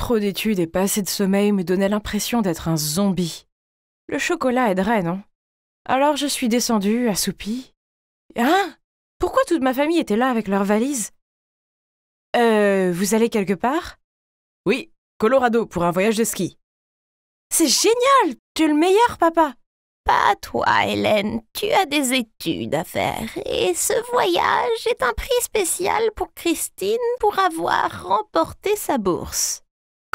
Trop d'études et pas assez de sommeil me donnaient l'impression d'être un zombie. Le chocolat aiderait, non? Alors je suis descendue, assoupie. Hein? Pourquoi toute ma famille était là avec leurs valises? Vous allez quelque part? Oui, Colorado, pour un voyage de ski. C'est génial! Tu es le meilleur, papa! Pas toi, Hélène, tu as des études à faire et ce voyage est un prix spécial pour Christine pour avoir remporté sa bourse.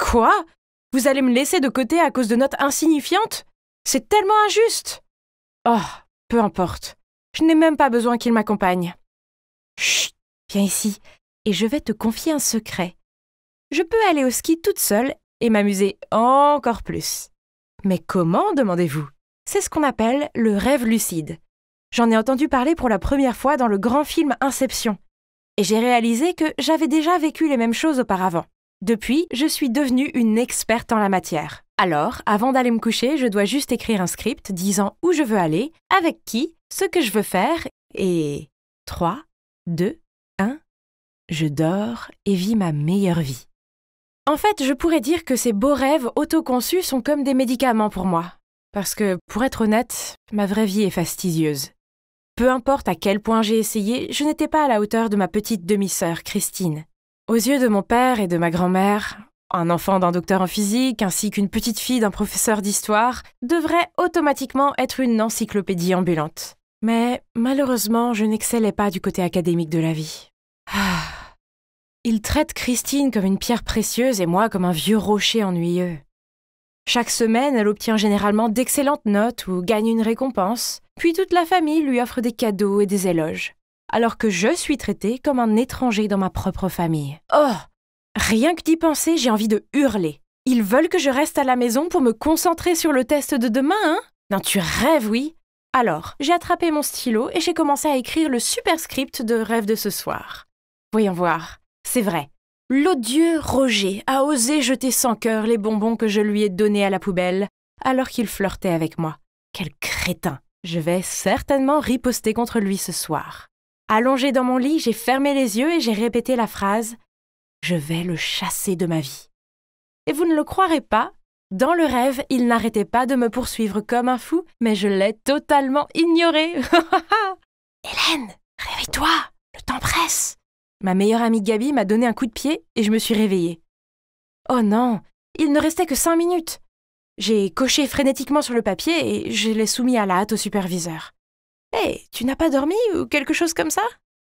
Quoi? Vous allez me laisser de côté à cause de notes insignifiantes? C'est tellement injuste! Oh, peu importe. Je n'ai même pas besoin qu'il m'accompagne. Chut, viens ici, et je vais te confier un secret. Je peux aller au ski toute seule et m'amuser encore plus. Mais comment, demandez-vous? C'est ce qu'on appelle le rêve lucide. J'en ai entendu parler pour la première fois dans le grand film Inception. Et j'ai réalisé que j'avais déjà vécu les mêmes choses auparavant. Depuis, je suis devenue une experte en la matière. Alors, avant d'aller me coucher, je dois juste écrire un script disant où je veux aller, avec qui, ce que je veux faire, et 3, 2, 1, je dors et vis ma meilleure vie. En fait, je pourrais dire que ces beaux rêves autoconçus sont comme des médicaments pour moi. Parce que, pour être honnête, ma vraie vie est fastidieuse. Peu importe à quel point j'ai essayé, je n'étais pas à la hauteur de ma petite demi-sœur, Christine. Aux yeux de mon père et de ma grand-mère, un enfant d'un docteur en physique ainsi qu'une petite fille d'un professeur d'histoire devrait automatiquement être une encyclopédie ambulante. Mais malheureusement, je n'excellais pas du côté académique de la vie. Il traite Christine comme une pierre précieuse et moi comme un vieux rocher ennuyeux. Chaque semaine, elle obtient généralement d'excellentes notes ou gagne une récompense, puis toute la famille lui offre des cadeaux et des éloges, alors que je suis traitée comme un étranger dans ma propre famille. Oh! Rien que d'y penser, j'ai envie de hurler. Ils veulent que je reste à la maison pour me concentrer sur le test de demain, hein? Non, tu rêves, oui? Alors, j'ai attrapé mon stylo et j'ai commencé à écrire le super script de rêve de ce soir. Voyons voir. C'est vrai. L'odieux Roger a osé jeter sans cœur les bonbons que je lui ai donnés à la poubelle, alors qu'il flirtait avec moi. Quel crétin! Je vais certainement riposter contre lui ce soir. Allongée dans mon lit, j'ai fermé les yeux et j'ai répété la phrase « Je vais le chasser de ma vie ». Et vous ne le croirez pas, dans le rêve, il n'arrêtait pas de me poursuivre comme un fou, mais je l'ai totalement ignoré. Hélène, réveille-toi, le temps presse. Ma meilleure amie Gabi m'a donné un coup de pied et je me suis réveillée. Oh non, il ne restait que 5 minutes. J'ai coché frénétiquement sur le papier et je l'ai soumis à la hâte au superviseur. Hé, tu n'as pas dormi ou quelque chose comme ça?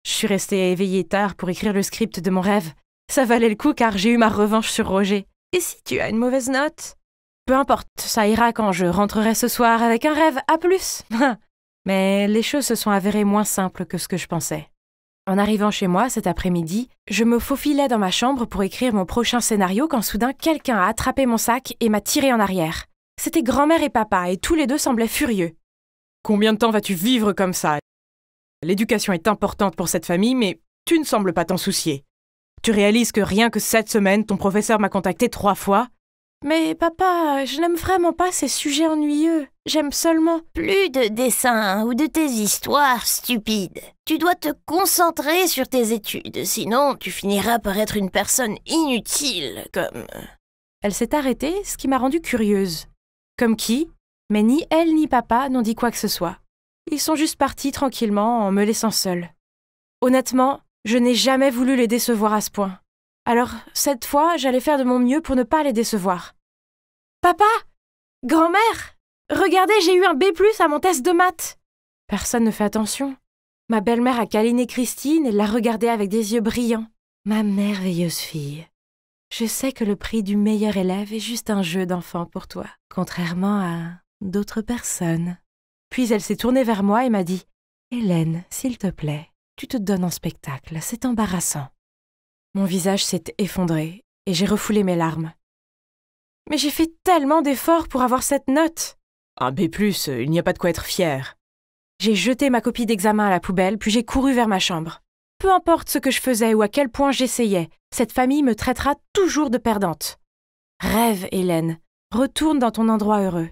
Je suis restée éveillée tard pour écrire le script de mon rêve. Ça valait le coup car j'ai eu ma revanche sur Roger. Et si tu as une mauvaise note? Peu importe, ça ira quand je rentrerai ce soir avec un rêve A+. Mais les choses se sont avérées moins simples que ce que je pensais. En arrivant chez moi cet après-midi, je me faufilais dans ma chambre pour écrire mon prochain scénario quand soudain quelqu'un a attrapé mon sac et m'a tiré en arrière. C'était grand-mère et papa et tous les deux semblaient furieux. « Combien de temps vas-tu vivre comme ça? L'éducation est importante pour cette famille, mais tu ne sembles pas t'en soucier. Tu réalises que rien que cette semaine, ton professeur m'a contacté 3 fois? Mais papa, je n'aime vraiment pas ces sujets ennuyeux. J'aime seulement... Plus de dessins ou de tes histoires stupides. Tu dois te concentrer sur tes études, sinon tu finiras par être une personne inutile, comme... Elle s'est arrêtée, ce qui m'a rendue curieuse. Comme qui? Mais ni elle ni papa n'ont dit quoi que ce soit. Ils sont juste partis tranquillement en me laissant seule. Honnêtement, je n'ai jamais voulu les décevoir à ce point. Alors, cette fois, j'allais faire de mon mieux pour ne pas les décevoir. « Papa! Grand-mère! Regardez, j'ai eu un B+ à mon test de maths !» Personne ne fait attention. Ma belle-mère a câliné Christine et l'a regardée avec des yeux brillants. « Ma merveilleuse fille, je sais que le prix du meilleur élève est juste un jeu d'enfant pour toi, contrairement à d'autres personnes. » Puis elle s'est tournée vers moi et m'a dit « Hélène, s'il te plaît, tu te donnes en spectacle, c'est embarrassant. » Mon visage s'est effondré et j'ai refoulé mes larmes. Mais j'ai fait tellement d'efforts pour avoir cette note. Un B+, il n'y a pas de quoi être fier. J'ai jeté ma copie d'examen à la poubelle, puis j'ai couru vers ma chambre. Peu importe ce que je faisais ou à quel point j'essayais, cette famille me traitera toujours de perdante. Rêve, Hélène, retourne dans ton endroit heureux.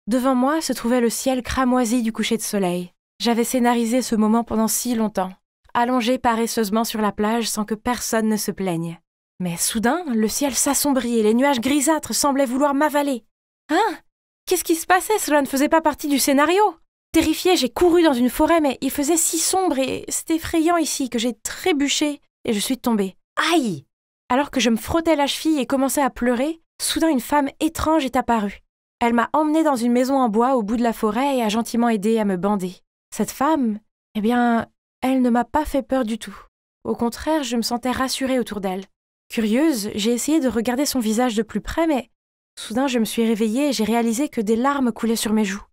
Devant moi se trouvait le ciel cramoisi du coucher de soleil. J'avais scénarisé ce moment pendant si longtemps, allongée paresseusement sur la plage sans que personne ne se plaigne. Mais soudain, le ciel s'assombrit et les nuages grisâtres semblaient vouloir m'avaler. Hein? Qu'est-ce qui se passait? Cela ne faisait pas partie du scénario. Terrifiée, j'ai couru dans une forêt, mais il faisait si sombre et c'était effrayant ici que j'ai trébuché et je suis tombée. Aïe! Alors que je me frottais la cheville et commençais à pleurer, soudain une femme étrange est apparue. Elle m'a emmenée dans une maison en bois au bout de la forêt et a gentiment aidé à me bander. Cette femme, eh bien, elle ne m'a pas fait peur du tout. Au contraire, je me sentais rassurée autour d'elle. Curieuse, j'ai essayé de regarder son visage de plus près, mais soudain je me suis réveillée et j'ai réalisé que des larmes coulaient sur mes joues.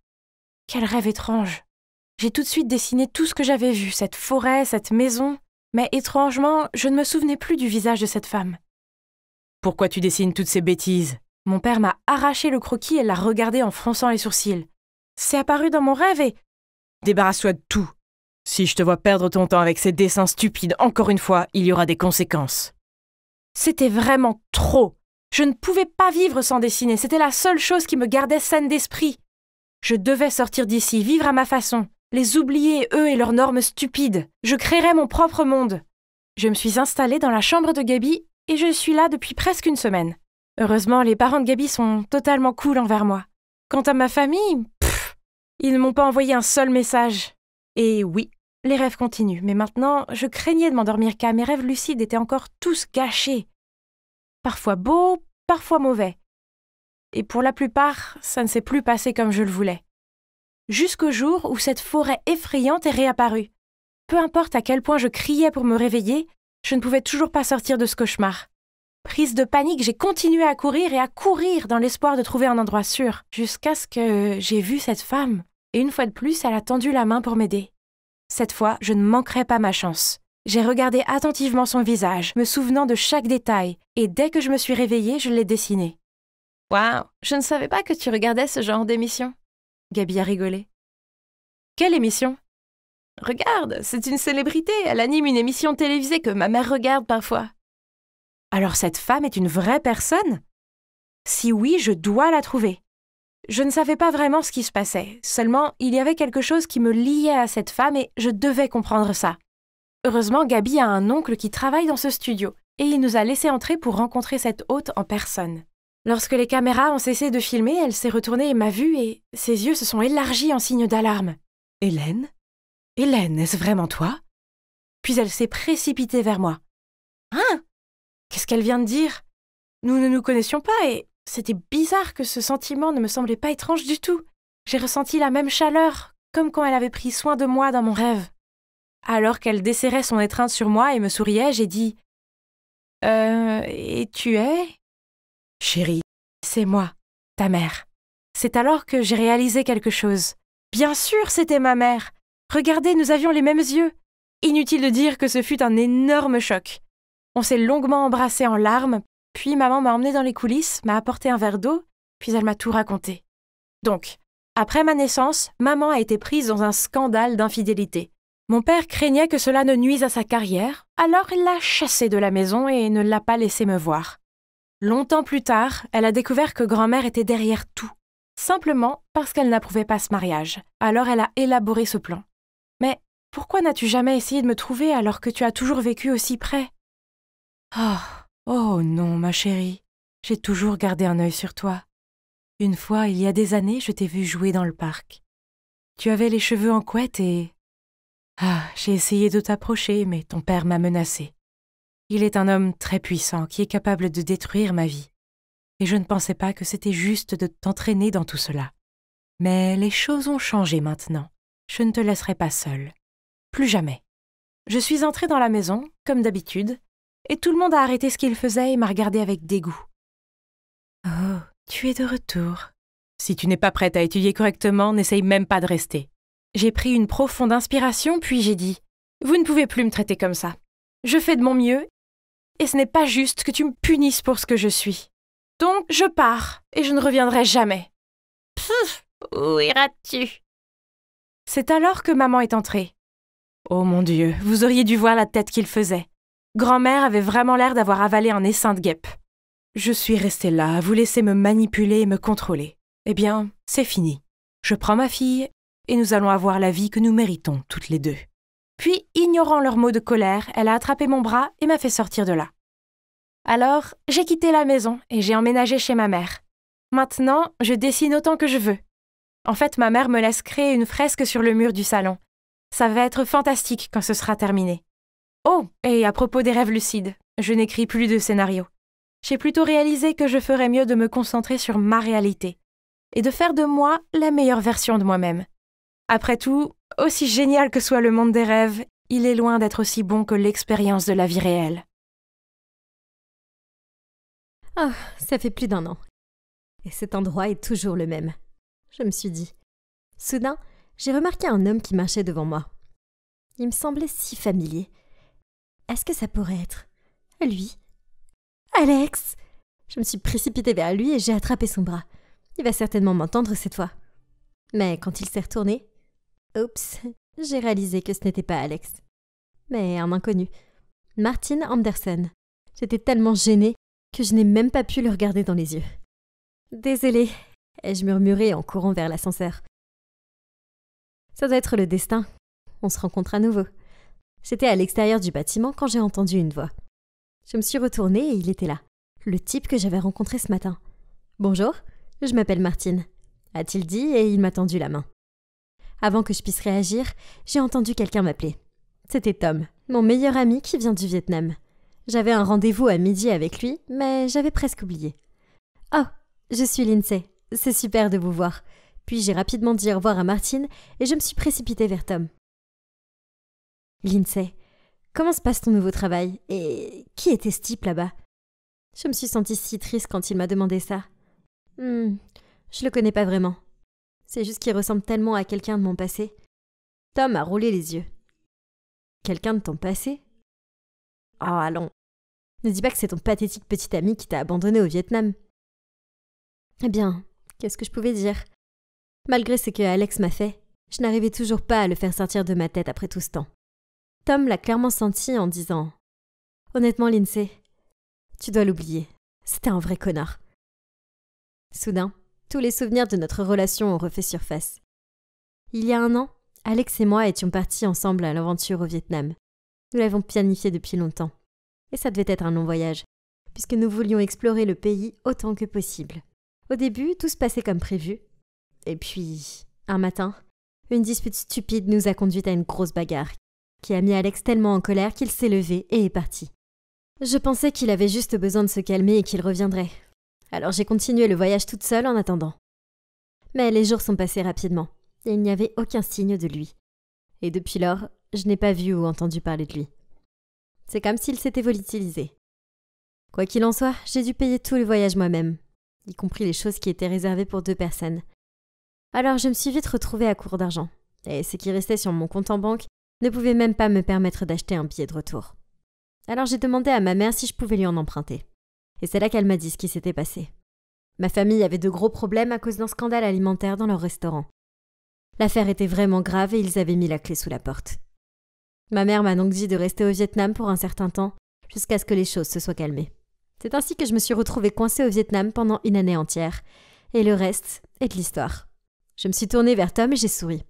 Quel rêve étrange! J'ai tout de suite dessiné tout ce que j'avais vu, cette forêt, cette maison, mais étrangement, je ne me souvenais plus du visage de cette femme. Pourquoi tu dessines toutes ces bêtises? Mon père m'a arraché le croquis et l'a regardé en fronçant les sourcils. C'est apparu dans mon rêve et... Débarrasse-toi de tout. Si je te vois perdre ton temps avec ces dessins stupides, encore une fois, il y aura des conséquences. C'était vraiment trop. Je ne pouvais pas vivre sans dessiner, c'était la seule chose qui me gardait saine d'esprit. Je devais sortir d'ici, vivre à ma façon, les oublier, eux et leurs normes stupides. Je créerais mon propre monde. Je me suis installée dans la chambre de Gaby et je suis là depuis presque une semaine. Heureusement, les parents de Gaby sont totalement cool envers moi. Quant à ma famille, ils ne m'ont pas envoyé un seul message. Et oui, les rêves continuent, mais maintenant, je craignais de m'endormir car mes rêves lucides étaient encore tous gâchés. Parfois beaux, parfois mauvais. Et pour la plupart, ça ne s'est plus passé comme je le voulais. Jusqu'au jour où cette forêt effrayante est réapparue. Peu importe à quel point je criais pour me réveiller, je ne pouvais toujours pas sortir de ce cauchemar. Prise de panique, j'ai continué à courir et à courir dans l'espoir de trouver un endroit sûr, jusqu'à ce que j'ai vu cette femme. Et une fois de plus, elle a tendu la main pour m'aider. Cette fois, je ne manquerai pas ma chance. J'ai regardé attentivement son visage, me souvenant de chaque détail, et dès que je me suis réveillée, je l'ai dessiné. « Waouh, je ne savais pas que tu regardais ce genre d'émission. » Gaby a rigolé. « Quelle émission ?»« Regarde, c'est une célébrité, elle anime une émission télévisée que ma mère regarde parfois. » « Alors cette femme est une vraie personne ? Si oui, je dois la trouver. » Je ne savais pas vraiment ce qui se passait, seulement il y avait quelque chose qui me liait à cette femme et je devais comprendre ça. Heureusement, Gaby a un oncle qui travaille dans ce studio et il nous a laissé entrer pour rencontrer cette hôte en personne. Lorsque les caméras ont cessé de filmer, elle s'est retournée et m'a vue et ses yeux se sont élargis en signe d'alarme. « Hélène ? Hélène, est-ce vraiment toi ?» Puis elle s'est précipitée vers moi. « Hein ? Qu'est-ce qu'elle vient de dire ? Nous ne nous connaissions pas et c'était bizarre que ce sentiment ne me semblait pas étrange du tout. J'ai ressenti la même chaleur, comme quand elle avait pris soin de moi dans mon rêve. Alors qu'elle desserrait son étreinte sur moi et me souriait, j'ai dit « et tu es ?»« Chérie, c'est moi, ta mère. » C'est alors que j'ai réalisé quelque chose. Bien sûr, c'était ma mère. Regardez, nous avions les mêmes yeux. Inutile de dire que ce fut un énorme choc. On s'est longuement embrassés en larmes, puis maman m'a emmenée dans les coulisses, m'a apporté un verre d'eau, puis elle m'a tout raconté. Donc, après ma naissance, maman a été prise dans un scandale d'infidélité. Mon père craignait que cela ne nuise à sa carrière, alors il l'a chassée de la maison et ne l'a pas laissée me voir. Longtemps plus tard, elle a découvert que grand-mère était derrière tout, simplement parce qu'elle n'approuvait pas ce mariage. Alors elle a élaboré ce plan. Mais pourquoi n'as-tu jamais essayé de me trouver alors que tu as toujours vécu aussi près ? Oh non, ma chérie, j'ai toujours gardé un œil sur toi. Une fois, il y a des années, je t'ai vu jouer dans le parc. Tu avais les cheveux en couette et... j'ai essayé de t'approcher, mais ton père m'a menacée. Il est un homme très puissant qui est capable de détruire ma vie. Et je ne pensais pas que c'était juste de t'entraîner dans tout cela. Mais les choses ont changé maintenant. Je ne te laisserai pas seule. Plus jamais. Je suis entrée dans la maison, comme d'habitude, et tout le monde a arrêté ce qu'il faisait et m'a regardé avec dégoût. « Oh, tu es de retour. Si tu n'es pas prête à étudier correctement, n'essaye même pas de rester. » J'ai pris une profonde inspiration, puis j'ai dit « Vous ne pouvez plus me traiter comme ça. Je fais de mon mieux, et ce n'est pas juste que tu me punisses pour ce que je suis. Donc, je pars, et je ne reviendrai jamais. » Pfff, où iras-tu ? C'est alors que maman est entrée. Oh mon Dieu, vous auriez dû voir la tête qu'il faisait. Grand-mère avait vraiment l'air d'avoir avalé un essaim de guêpes. Je suis restée là, à vous laisser me manipuler et me contrôler. Eh bien, c'est fini. Je prends ma fille et nous allons avoir la vie que nous méritons toutes les deux. Puis, ignorant leurs mots de colère, elle a attrapé mon bras et m'a fait sortir de là. Alors, j'ai quitté la maison et j'ai emménagé chez ma mère. Maintenant, je dessine autant que je veux. En fait, ma mère me laisse créer une fresque sur le mur du salon. Ça va être fantastique quand ce sera terminé. Oh, et à propos des rêves lucides, je n'écris plus de scénario. J'ai plutôt réalisé que je ferais mieux de me concentrer sur ma réalité et de faire de moi la meilleure version de moi-même. Après tout, aussi génial que soit le monde des rêves, il est loin d'être aussi bon que l'expérience de la vie réelle. Oh, ça fait plus d'1 an. Et cet endroit est toujours le même. Je me suis dit. Soudain, j'ai remarqué un homme qui marchait devant moi. Il me semblait si familier. Est-ce que ça pourrait être lui? Alex! Je me suis précipitée vers lui et j'ai attrapé son bras. Il va certainement m'entendre cette fois. Mais quand il s'est retourné, oups, j'ai réalisé que ce n'était pas Alex, mais un inconnu. Martin Anderson. J'étais tellement gênée que je n'ai même pas pu le regarder dans les yeux. Désolée, ai-je murmuré en courant vers l'ascenseur. Ça doit être le destin. On se rencontre à nouveau. J'étais à l'extérieur du bâtiment quand j'ai entendu une voix. Je me suis retournée et il était là, le type que j'avais rencontré ce matin. « Bonjour, je m'appelle Martine », a-t-il dit et il m'a tendu la main. Avant que je puisse réagir, j'ai entendu quelqu'un m'appeler. C'était Tom, mon meilleur ami qui vient du Vietnam. J'avais un rendez-vous à midi avec lui, mais j'avais presque oublié. « Oh, je suis Lindsay, c'est super de vous voir. » Puis j'ai rapidement dit au revoir à Martine et je me suis précipitée vers Tom. « Lindsay, comment se passe ton nouveau travail? Et qui était ce type là-bas ?» Je me suis sentie si triste quand il m'a demandé ça. Je le connais pas vraiment. C'est juste qu'il ressemble tellement à quelqu'un de mon passé. Tom a roulé les yeux. Quelqu'un de ton passé? Oh, allons. Ne dis pas que c'est ton pathétique petit ami qui t'a abandonné au Vietnam. Eh bien, qu'est-ce que je pouvais dire? Malgré ce que Alex m'a fait, je n'arrivais toujours pas à le faire sortir de ma tête après tout ce temps. Tom l'a clairement senti en disant « Honnêtement, Lindsay, tu dois l'oublier. C'était un vrai connard. » Soudain, tous les souvenirs de notre relation ont refait surface. Il y a 1 an, Alex et moi étions partis ensemble à l'aventure au Vietnam. Nous l'avons planifié depuis longtemps. Et ça devait être un long voyage, puisque nous voulions explorer le pays autant que possible. Au début, tout se passait comme prévu. Et puis, un matin, une dispute stupide nous a conduit à une grosse bagarre, qui a mis Alex tellement en colère qu'il s'est levé et est parti. Je pensais qu'il avait juste besoin de se calmer et qu'il reviendrait. Alors j'ai continué le voyage toute seule en attendant. Mais les jours sont passés rapidement, et il n'y avait aucun signe de lui. Et depuis lors, je n'ai pas vu ou entendu parler de lui. C'est comme s'il s'était volatilisé. Quoi qu'il en soit, j'ai dû payer tout le voyage moi-même, y compris les choses qui étaient réservées pour 2 personnes. Alors je me suis vite retrouvée à court d'argent, et ce qui restait sur mon compte en banque ne pouvait même pas me permettre d'acheter un billet de retour. Alors j'ai demandé à ma mère si je pouvais lui en emprunter. Et c'est là qu'elle m'a dit ce qui s'était passé. Ma famille avait de gros problèmes à cause d'un scandale alimentaire dans leur restaurant. L'affaire était vraiment grave et ils avaient mis la clé sous la porte. Ma mère m'a donc dit de rester au Vietnam pour un certain temps, jusqu'à ce que les choses se soient calmées. C'est ainsi que je me suis retrouvée coincée au Vietnam pendant 1 année entière. Et le reste est de l'histoire. Je me suis tournée vers Tom et j'ai souri.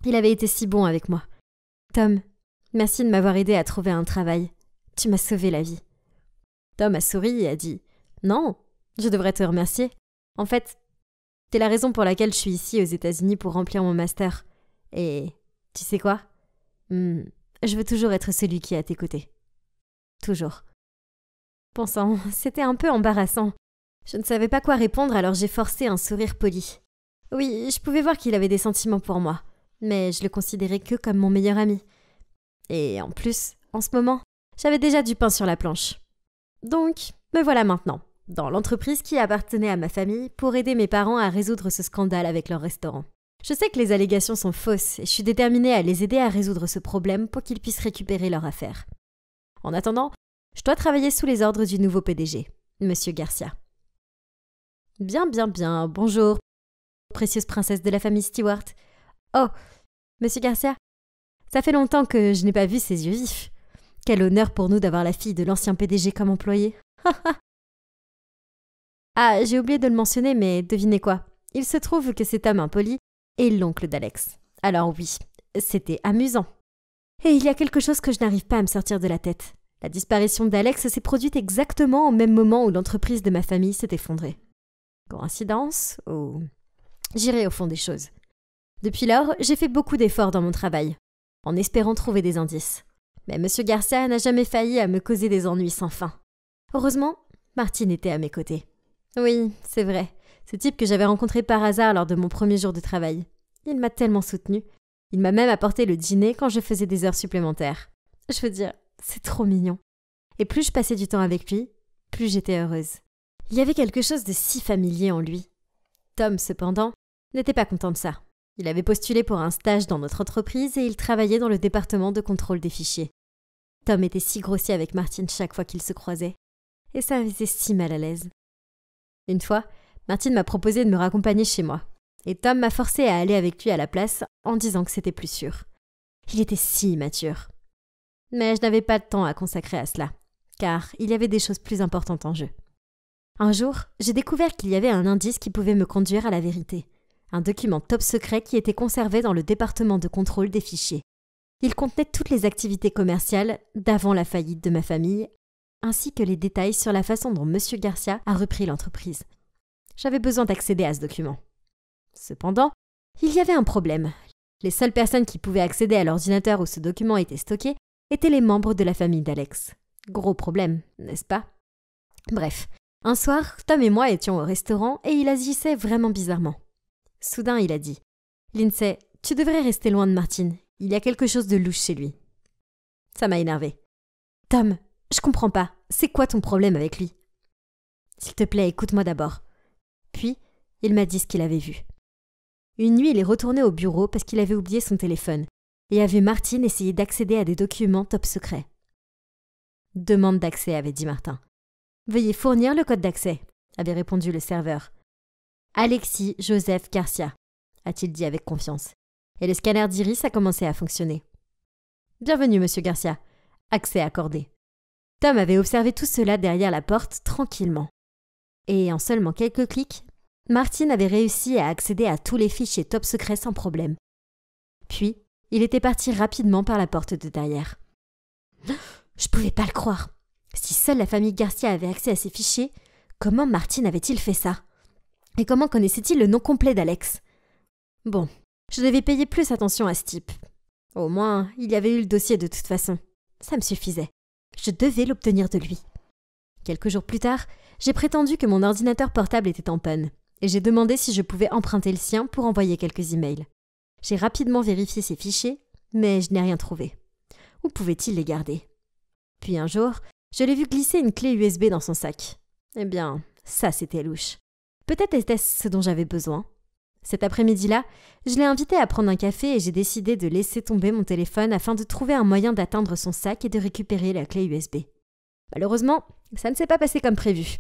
Il avait été si bon avec moi. Tom, merci de m'avoir aidé à trouver un travail. Tu m'as sauvé la vie. Tom a souri et a dit « Non, je devrais te remercier. En fait, t'es la raison pour laquelle je suis ici aux États-Unis pour remplir mon master. Et tu sais quoi? Je veux toujours être celui qui est à tes côtés. Toujours. » Bon sang, c'était un peu embarrassant. Je ne savais pas quoi répondre, alors j'ai forcé un sourire poli. Oui, je pouvais voir qu'il avait des sentiments pour moi, mais je le considérais que comme mon meilleur ami. Et en plus, en ce moment, j'avais déjà du pain sur la planche. Donc, me voilà maintenant, dans l'entreprise qui appartenait à ma famille pour aider mes parents à résoudre ce scandale avec leur restaurant. Je sais que les allégations sont fausses et je suis déterminée à les aider à résoudre ce problème pour qu'ils puissent récupérer leur affaire. En attendant, je dois travailler sous les ordres du nouveau PDG, Monsieur Garcia. Bien, bonjour, précieuse princesse de la famille Stewart. Oh, Monsieur Garcia, ça fait longtemps que je n'ai pas vu ses yeux vifs. Quel honneur pour nous d'avoir la fille de l'ancien PDG comme employée. Ah, j'ai oublié de le mentionner, mais devinez quoi? Il se trouve que cet homme impoli est l'oncle d'Alex. Alors oui, c'était amusant. Et il y a quelque chose que je n'arrive pas à me sortir de la tête. La disparition d'Alex s'est produite exactement au même moment où l'entreprise de ma famille s'est effondrée. Coïncidence ou... J'irai au fond des choses. Depuis lors, j'ai fait beaucoup d'efforts dans mon travail, en espérant trouver des indices. Mais M. Garcia n'a jamais failli à me causer des ennuis sans fin. Heureusement, Martine était à mes côtés. Oui, c'est vrai, ce type que j'avais rencontré par hasard lors de mon premier jour de travail. Il m'a tellement soutenue. Il m'a même apporté le dîner quand je faisais des heures supplémentaires. Je veux dire, c'est trop mignon. Et plus je passais du temps avec lui, plus j'étais heureuse. Il y avait quelque chose de si familier en lui. Tom, cependant, n'était pas content de ça. Il avait postulé pour un stage dans notre entreprise et il travaillait dans le département de contrôle des fichiers. Tom était si grossier avec Martine chaque fois qu'ils se croisaient. Et ça me faisait si mal à l'aise. Une fois, Martine m'a proposé de me raccompagner chez moi. Et Tom m'a forcé à aller avec lui à la place en disant que c'était plus sûr. Il était si immature. Mais je n'avais pas de temps à consacrer à cela, car il y avait des choses plus importantes en jeu. Un jour, j'ai découvert qu'il y avait un indice qui pouvait me conduire à la vérité. Un document top secret qui était conservé dans le département de contrôle des fichiers. Il contenait toutes les activités commerciales d'avant la faillite de ma famille, ainsi que les détails sur la façon dont M. Garcia a repris l'entreprise. J'avais besoin d'accéder à ce document. Cependant, il y avait un problème. Les seules personnes qui pouvaient accéder à l'ordinateur où ce document était stocké étaient les membres de la famille d'Alex. Gros problème, n'est-ce pas? Bref, un soir, Tom et moi étions au restaurant et il agissait vraiment bizarrement. Soudain, il a dit « Lindsay, tu devrais rester loin de Martine. Il y a quelque chose de louche chez lui. » Ça m'a énervé. « Tom, je comprends pas. C'est quoi ton problème avec lui? »« S'il te plaît, écoute-moi d'abord. » Puis, il m'a dit ce qu'il avait vu. Une nuit, il est retourné au bureau parce qu'il avait oublié son téléphone et a vu Martine essayer d'accéder à des documents top secrets. « Demande d'accès, avait dit Martin. « Veuillez fournir le code d'accès, avait répondu le serveur. « Alexis Joseph Garcia, a-t-il dit avec confiance. Et le scanner d'iris a commencé à fonctionner. « Bienvenue, monsieur Garcia. Accès accordé. » Tom avait observé tout cela derrière la porte tranquillement. Et en seulement quelques clics, Martine avait réussi à accéder à tous les fichiers top secrets sans problème. Puis, il était parti rapidement par la porte de derrière. Je pouvais pas le croire. Si seule la famille Garcia avait accès à ces fichiers, comment Martine avait-il fait ça? Et comment connaissait-il le nom complet d'Alex? Bon, je devais payer plus attention à ce type. Au moins, il y avait eu le dossier de toute façon. Ça me suffisait. Je devais l'obtenir de lui. Quelques jours plus tard, j'ai prétendu que mon ordinateur portable était en panne, et j'ai demandé si je pouvais emprunter le sien pour envoyer quelques emails. J'ai rapidement vérifié ces fichiers, mais je n'ai rien trouvé. Où pouvait-il les garder? Puis un jour, je l'ai vu glisser une clé USB dans son sac. Eh bien, ça c'était louche. Peut-être était-ce ce dont j'avais besoin. Cet après-midi-là, je l'ai invité à prendre un café et j'ai décidé de laisser tomber mon téléphone afin de trouver un moyen d'atteindre son sac et de récupérer la clé USB. Malheureusement, ça ne s'est pas passé comme prévu.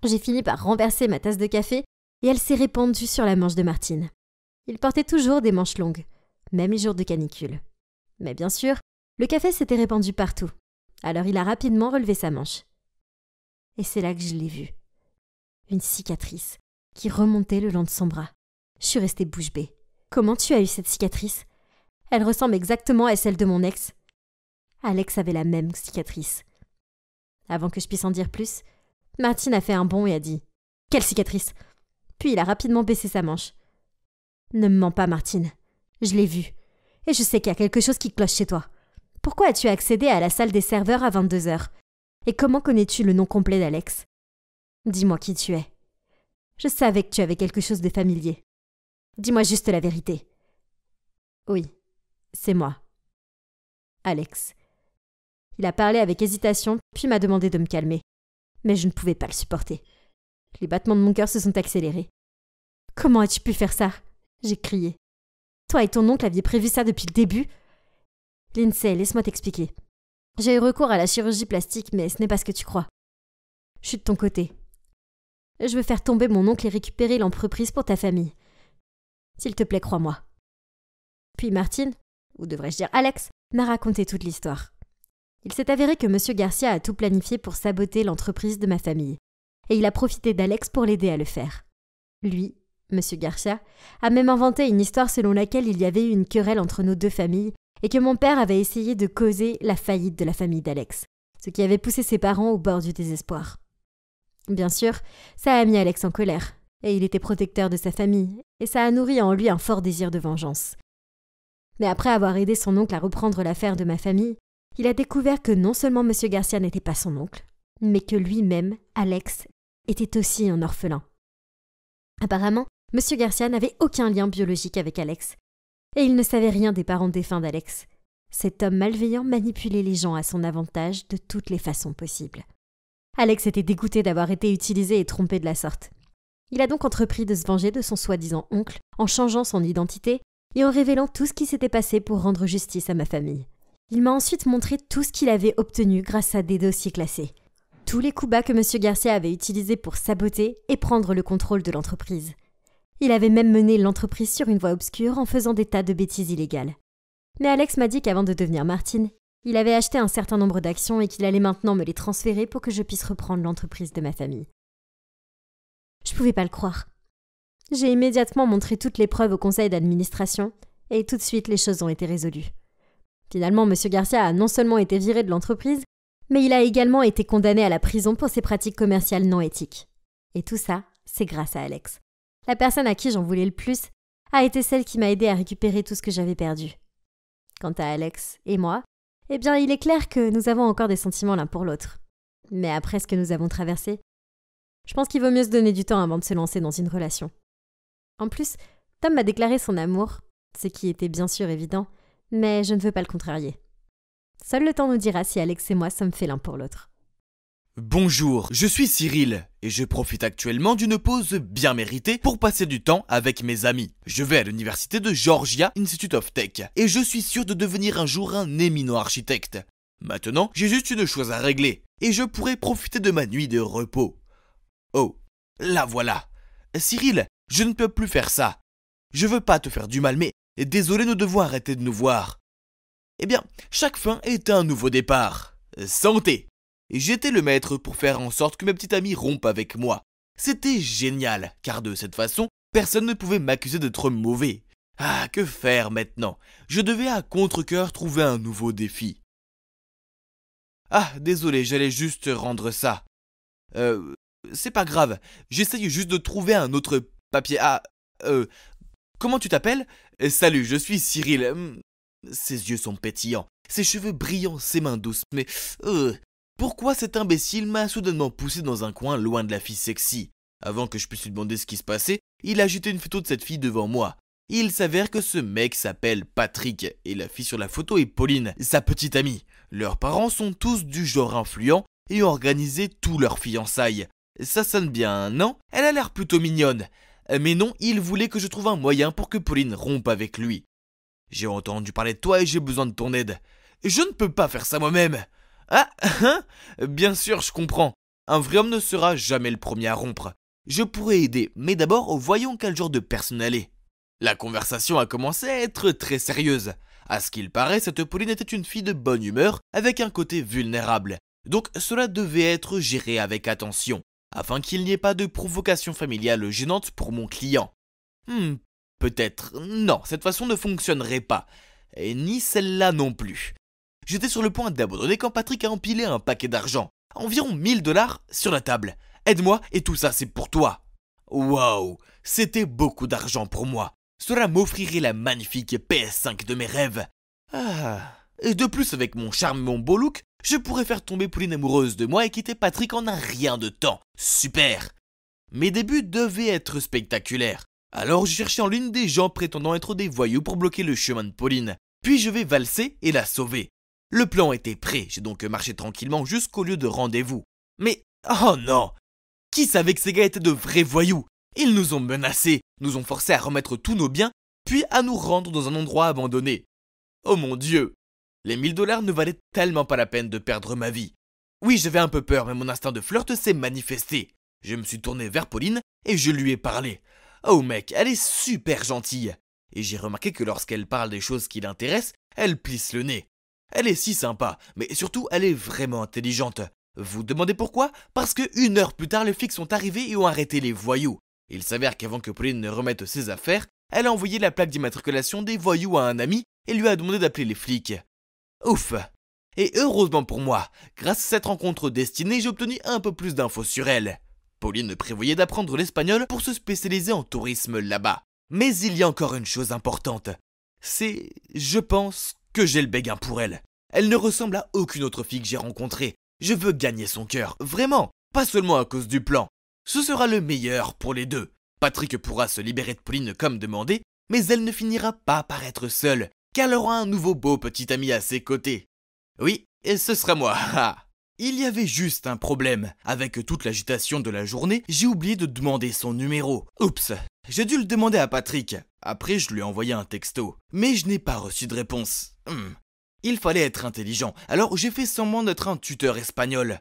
J'ai fini par renverser ma tasse de café et elle s'est répandue sur la manche de Martine. Il portait toujours des manches longues, même les jours de canicule. Mais bien sûr, le café s'était répandu partout. Alors il a rapidement relevé sa manche. Et c'est là que je l'ai vu. Une cicatrice qui remontait le long de son bras. Je suis restée bouche bée. Comment tu as eu cette cicatrice? Elle ressemble exactement à celle de mon ex. Alex avait la même cicatrice. Avant que je puisse en dire plus, Martine a fait un bond et a dit « Quelle cicatrice ?» Puis il a rapidement baissé sa manche. « Ne me mens pas, Martine. Je l'ai vue. Et je sais qu'il y a quelque chose qui cloche chez toi. Pourquoi as-tu accédé à la salle des serveurs à 22h? Et comment connais-tu le nom complet d'Alex? Dis-moi qui tu es. Je savais que tu avais quelque chose de familier. Dis-moi juste la vérité. » Oui, c'est moi. Alex. Il a parlé avec hésitation, puis m'a demandé de me calmer. Mais je ne pouvais pas le supporter. Les battements de mon cœur se sont accélérés. « Comment as-tu pu faire ça ?» J'ai crié. « Toi et ton oncle aviez prévu ça depuis le début ?» Lindsay, laisse-moi t'expliquer. J'ai eu recours à la chirurgie plastique, mais ce n'est pas ce que tu crois. Je suis de ton côté. Je veux faire tomber mon oncle et récupérer l'entreprise pour ta famille. S'il te plaît, crois-moi. Puis Martine, ou devrais-je dire Alex, m'a raconté toute l'histoire. Il s'est avéré que M. Garcia a tout planifié pour saboter l'entreprise de ma famille, et il a profité d'Alex pour l'aider à le faire. Lui, M. Garcia, a même inventé une histoire selon laquelle il y avait eu une querelle entre nos deux familles et que mon père avait essayé de causer la faillite de la famille d'Alex. ce qui avait poussé ses parents au bord du désespoir. Bien sûr, ça a mis Alex en colère, et il était protecteur de sa famille, et ça a nourri en lui un fort désir de vengeance. Mais après avoir aidé son oncle à reprendre l'affaire de ma famille, il a découvert que non seulement M. Garcia n'était pas son oncle, mais que lui-même, Alex, était aussi un orphelin. Apparemment, M. Garcia n'avait aucun lien biologique avec Alex, et il ne savait rien des parents défunts d'Alex. Cet homme malveillant manipulait les gens à son avantage de toutes les façons possibles. Alex était dégoûté d'avoir été utilisé et trompé de la sorte. Il a donc entrepris de se venger de son soi-disant oncle en changeant son identité et en révélant tout ce qui s'était passé pour rendre justice à ma famille. Il m'a ensuite montré tout ce qu'il avait obtenu grâce à des dossiers classés. Tous les coups bas que M. Garcia avait utilisés pour saboter et prendre le contrôle de l'entreprise. Il avait même mené l'entreprise sur une voie obscure en faisant des tas de bêtises illégales. Mais Alex m'a dit qu'avant de devenir Martin, il avait acheté un certain nombre d'actions et qu'il allait maintenant me les transférer pour que je puisse reprendre l'entreprise de ma famille. Je pouvais pas le croire. J'ai immédiatement montré toutes les preuves au conseil d'administration et tout de suite les choses ont été résolues. Finalement, M. Garcia a non seulement été viré de l'entreprise, mais il a également été condamné à la prison pour ses pratiques commerciales non éthiques. Et tout ça, c'est grâce à Alex. La personne à qui j'en voulais le plus a été celle qui m'a aidé à récupérer tout ce que j'avais perdu. Quant à Alex et moi, eh bien, il est clair que nous avons encore des sentiments l'un pour l'autre. Mais après ce que nous avons traversé, je pense qu'il vaut mieux se donner du temps avant de se lancer dans une relation. En plus, Tom m'a déclaré son amour, ce qui était bien sûr évident, mais je ne veux pas le contrarier. Seul le temps nous dira si Alex et moi sommes faits l'un pour l'autre. Bonjour, je suis Cyril et je profite actuellement d'une pause bien méritée pour passer du temps avec mes amis. Je vais à l'université de Georgia Institute of Tech et je suis sûr de devenir un jour un éminent architecte. Maintenant, j'ai juste une chose à régler et je pourrai profiter de ma nuit de repos. Oh, la voilà. Cyril, je ne peux plus faire ça. Je veux pas te faire du mal, mais désolé, nous devons arrêter de nous voir. Eh bien, chaque fin est un nouveau départ. Santé! J'étais le maître pour faire en sorte que ma petite amie rompe avec moi. C'était génial, car de cette façon, personne ne pouvait m'accuser d'être mauvais. Ah, que faire maintenant? Je devais à contre-cœur trouver un nouveau défi. Ah, désolé, j'allais juste rendre ça. C'est pas grave, j'essaye juste de trouver un autre papier. Ah, comment tu t'appelles? Salut, je suis Cyril. Ses yeux sont pétillants, ses cheveux brillants, ses mains douces, mais... pourquoi cet imbécile m'a soudainement poussé dans un coin loin de la fille sexy? Avant que je puisse lui demander ce qui se passait, il a jeté une photo de cette fille devant moi. Il s'avère que ce mec s'appelle Patrick, et la fille sur la photo est Pauline, sa petite amie. Leurs parents sont tous du genre influent et ont organisé tout leur fiançailles. Ça sonne bien, non? Elle a l'air plutôt mignonne. Mais non, il voulait que je trouve un moyen pour que Pauline rompe avec lui. J'ai entendu parler de toi et j'ai besoin de ton aide. Je ne peux pas faire ça moi-même. Ah, hein? Bien sûr, je comprends. Un vrai homme ne sera jamais le premier à rompre. Je pourrais aider, mais d'abord, voyons quel genre de personne elle est. La conversation a commencé à être très sérieuse. À ce qu'il paraît, cette Pauline était une fille de bonne humeur, avec un côté vulnérable. Donc cela devait être géré avec attention, afin qu'il n'y ait pas de provocation familiale gênante pour mon client. Peut-être. Non, cette façon ne fonctionnerait pas. Et ni celle-là non plus. J'étais sur le point d'abandonner quand Patrick a empilé un paquet d'argent, environ 1000 $, sur la table. Aide-moi et tout ça c'est pour toi. Waouh, c'était beaucoup d'argent pour moi. Cela m'offrirait la magnifique PS5 de mes rêves. Ah. Et de plus, avec mon charme et mon beau look, je pourrais faire tomber Pauline amoureuse de moi et quitter Patrick en un rien de temps. Super. Mes débuts devaient être spectaculaires. Alors je cherchais en ligne des gens prétendant être des voyous pour bloquer le chemin de Pauline. Puis je vais valser et la sauver. Le plan était prêt, j'ai donc marché tranquillement jusqu'au lieu de rendez-vous. Mais, oh non! Qui savait que ces gars étaient de vrais voyous? Ils nous ont menacés, nous ont forcés à remettre tous nos biens, puis à nous rendre dans un endroit abandonné. Oh mon Dieu! Les 1000 $ ne valaient tellement pas la peine de perdre ma vie. Oui, j'avais un peu peur, mais mon instinct de flirt s'est manifesté. Je me suis tourné vers Pauline et je lui ai parlé. Oh mec, elle est super gentille. Et j'ai remarqué que lorsqu'elle parle des choses qui l'intéressent, elle plisse le nez. Elle est si sympa, mais surtout elle est vraiment intelligente. Vous demandez pourquoi? Parce que 1 heure plus tard, les flics sont arrivés et ont arrêté les voyous. Il s'avère qu'avant que Pauline ne remette ses affaires, elle a envoyé la plaque d'immatriculation des voyous à un ami et lui a demandé d'appeler les flics. Ouf! Et heureusement pour moi, grâce à cette rencontre destinée, j'ai obtenu un peu plus d'infos sur elle. Pauline prévoyait d'apprendre l'espagnol pour se spécialiser en tourisme là-bas. Mais il y a encore une chose importante. C'est, je pense, que j'ai le béguin pour elle. Elle ne ressemble à aucune autre fille que j'ai rencontrée. Je veux gagner son cœur, vraiment, pas seulement à cause du plan. Ce sera le meilleur pour les deux. Patrick pourra se libérer de Pauline comme demandé, mais elle ne finira pas par être seule, car elle aura un nouveau beau petit ami à ses côtés. Oui, et ce sera moi. Il y avait juste un problème. Avec toute l'agitation de la journée, j'ai oublié de demander son numéro. Oups, j'ai dû le demander à Patrick. Après, je lui ai envoyé un texto. Mais je n'ai pas reçu de réponse. Il fallait être intelligent, alors j'ai fait semblant d'être un tuteur espagnol.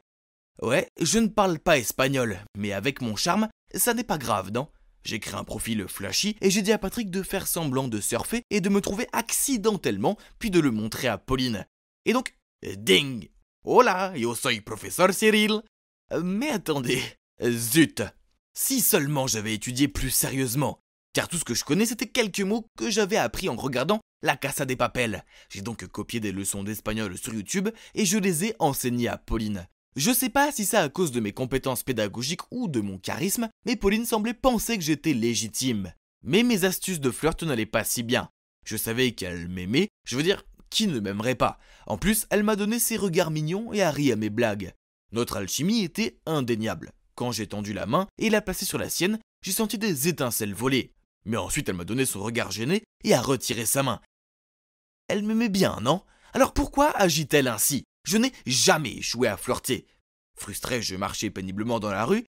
Ouais, je ne parle pas espagnol, mais avec mon charme, ça n'est pas grave, non? J'ai créé un profil flashy et j'ai dit à Patrick de faire semblant de surfer et de me trouver accidentellement, puis de le montrer à Pauline. Et donc, ding! Hola, yo soy professeur Cyril. Mais attendez, zut! Si seulement j'avais étudié plus sérieusement, car tout ce que je connais c'était quelques mots que j'avais appris en regardant La Casa de Papel. J'ai donc copié des leçons d'espagnol sur YouTube et je les ai enseignées à Pauline. Je sais pas si c'est à cause de mes compétences pédagogiques ou de mon charisme, mais Pauline semblait penser que j'étais légitime. Mais mes astuces de flirt n'allaient pas si bien. Je savais qu'elle m'aimait, je veux dire, qui ne m'aimerait pas? En plus, elle m'a donné ses regards mignons et a ri à mes blagues. Notre alchimie était indéniable. Quand j'ai tendu la main et l'a placée sur la sienne, j'ai senti des étincelles voler. Mais ensuite, elle m'a donné son regard gêné et a retiré sa main. Elle m'aimait bien, non? Alors pourquoi agit-elle ainsi? Je n'ai jamais échoué à flirter. Frustré, je marchais péniblement dans la rue,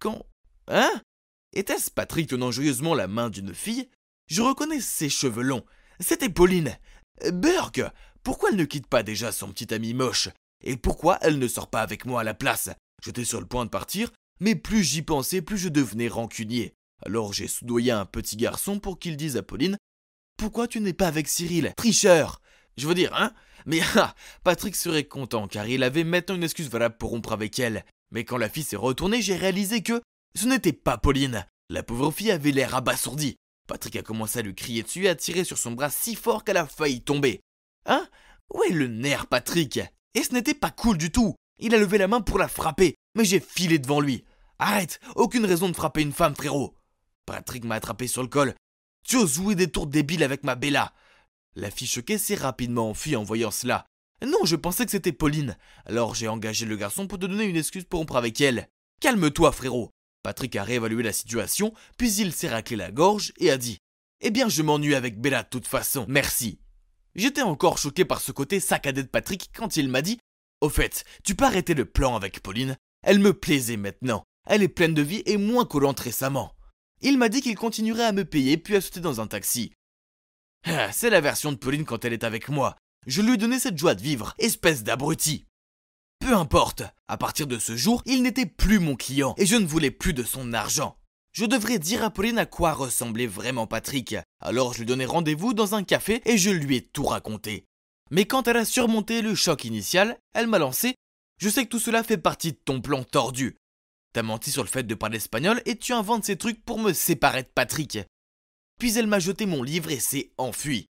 quand... Hein? Était-ce Patrick tenant joyeusement la main d'une fille? Je reconnais ses cheveux longs. C'était Pauline. Burk, pourquoi elle ne quitte pas déjà son petit ami moche? Et pourquoi elle ne sort pas avec moi à la place? J'étais sur le point de partir, mais plus j'y pensais, plus je devenais rancunier. Alors j'ai soudoyé un petit garçon pour qu'il dise à Pauline « Pourquoi tu n'es pas avec Cyril, tricheur ?» Je veux dire, hein? Mais Patrick serait content car il avait maintenant une excuse valable pour rompre avec elle. Mais quand la fille s'est retournée, j'ai réalisé que ce n'était pas Pauline. La pauvre fille avait l'air abasourdie. Patrick a commencé à lui crier dessus et à tirer sur son bras si fort qu'elle a failli tomber. Hein? Où est le nerf, Patrick? Et ce n'était pas cool du tout. Il a levé la main pour la frapper, mais j'ai filé devant lui. Arrête, aucune raison de frapper une femme, frérot. Patrick m'a attrapé sur le col. Tu oses jouer des tours débiles avec ma Bella. La fille choquée s'est rapidement enfuie en voyant cela. Non, je pensais que c'était Pauline. Alors j'ai engagé le garçon pour te donner une excuse pour rompre avec elle. Calme-toi, frérot. Patrick a réévalué la situation, puis il s'est raclé la gorge et a dit « Eh bien, je m'ennuie avec Bella de toute façon, merci. » J'étais encore choqué par ce côté saccadé de Patrick quand il m'a dit « Au fait, tu peux arrêter le plan avec Pauline? Elle me plaisait maintenant. Elle est pleine de vie et moins collante récemment. » Il m'a dit qu'il continuerait à me payer puis a sauté dans un taxi. C'est la version de Pauline quand elle est avec moi. Je lui ai donné cette joie de vivre, espèce d'abruti. Peu importe, à partir de ce jour, il n'était plus mon client et je ne voulais plus de son argent. Je devrais dire à Pauline à quoi ressemblait vraiment Patrick. Alors je lui donnai rendez-vous dans un café et je lui ai tout raconté. Mais quand elle a surmonté le choc initial, elle m'a lancé « Je sais que tout cela fait partie de ton plan tordu. T'as menti sur le fait de parler espagnol et tu inventes ces trucs pour me séparer de Patrick. » Puis elle m'a jeté mon livre et s'est enfuie.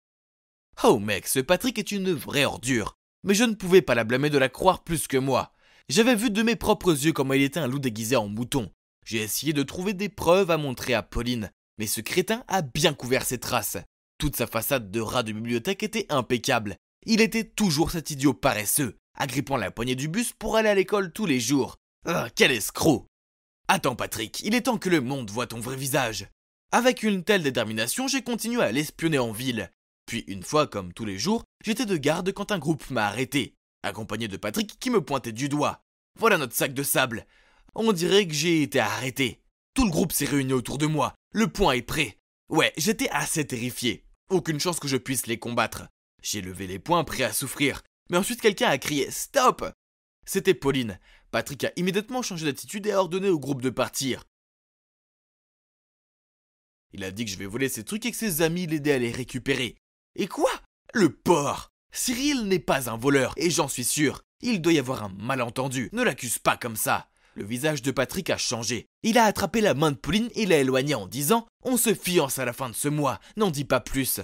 Oh mec, ce Patrick est une vraie ordure. Mais je ne pouvais pas la blâmer de la croire plus que moi. J'avais vu de mes propres yeux comment il était un loup déguisé en mouton. J'ai essayé de trouver des preuves à montrer à Pauline, mais ce crétin a bien couvert ses traces. Toute sa façade de rat de bibliothèque était impeccable. Il était toujours cet idiot paresseux, agrippant la poignée du bus pour aller à l'école tous les jours. Ah, quel escroc! Attends Patrick, il est temps que le monde voie ton vrai visage. Avec une telle détermination, j'ai continué à l'espionner en ville. Puis une fois, comme tous les jours, j'étais de garde quand un groupe m'a arrêté, accompagné de Patrick qui me pointait du doigt. Voilà notre sac de sable. On dirait que j'ai été arrêté. Tout le groupe s'est réuni autour de moi. Le point est prêt. Ouais, j'étais assez terrifié. Aucune chance que je puisse les combattre. J'ai levé les poings prêt à souffrir. Mais ensuite quelqu'un a crié « Stop !» C'était Pauline. Patrick a immédiatement changé d'attitude et a ordonné au groupe de partir. Il a dit que je vais voler ses trucs et que ses amis l'aidaient à les récupérer. Et quoi? Le porc! Cyril n'est pas un voleur, et j'en suis sûr. Il doit y avoir un malentendu. Ne l'accuse pas comme ça. Le visage de Patrick a changé. Il a attrapé la main de Pauline et l'a éloignée en disant « On se fiance à la fin de ce mois, n'en dis pas plus. »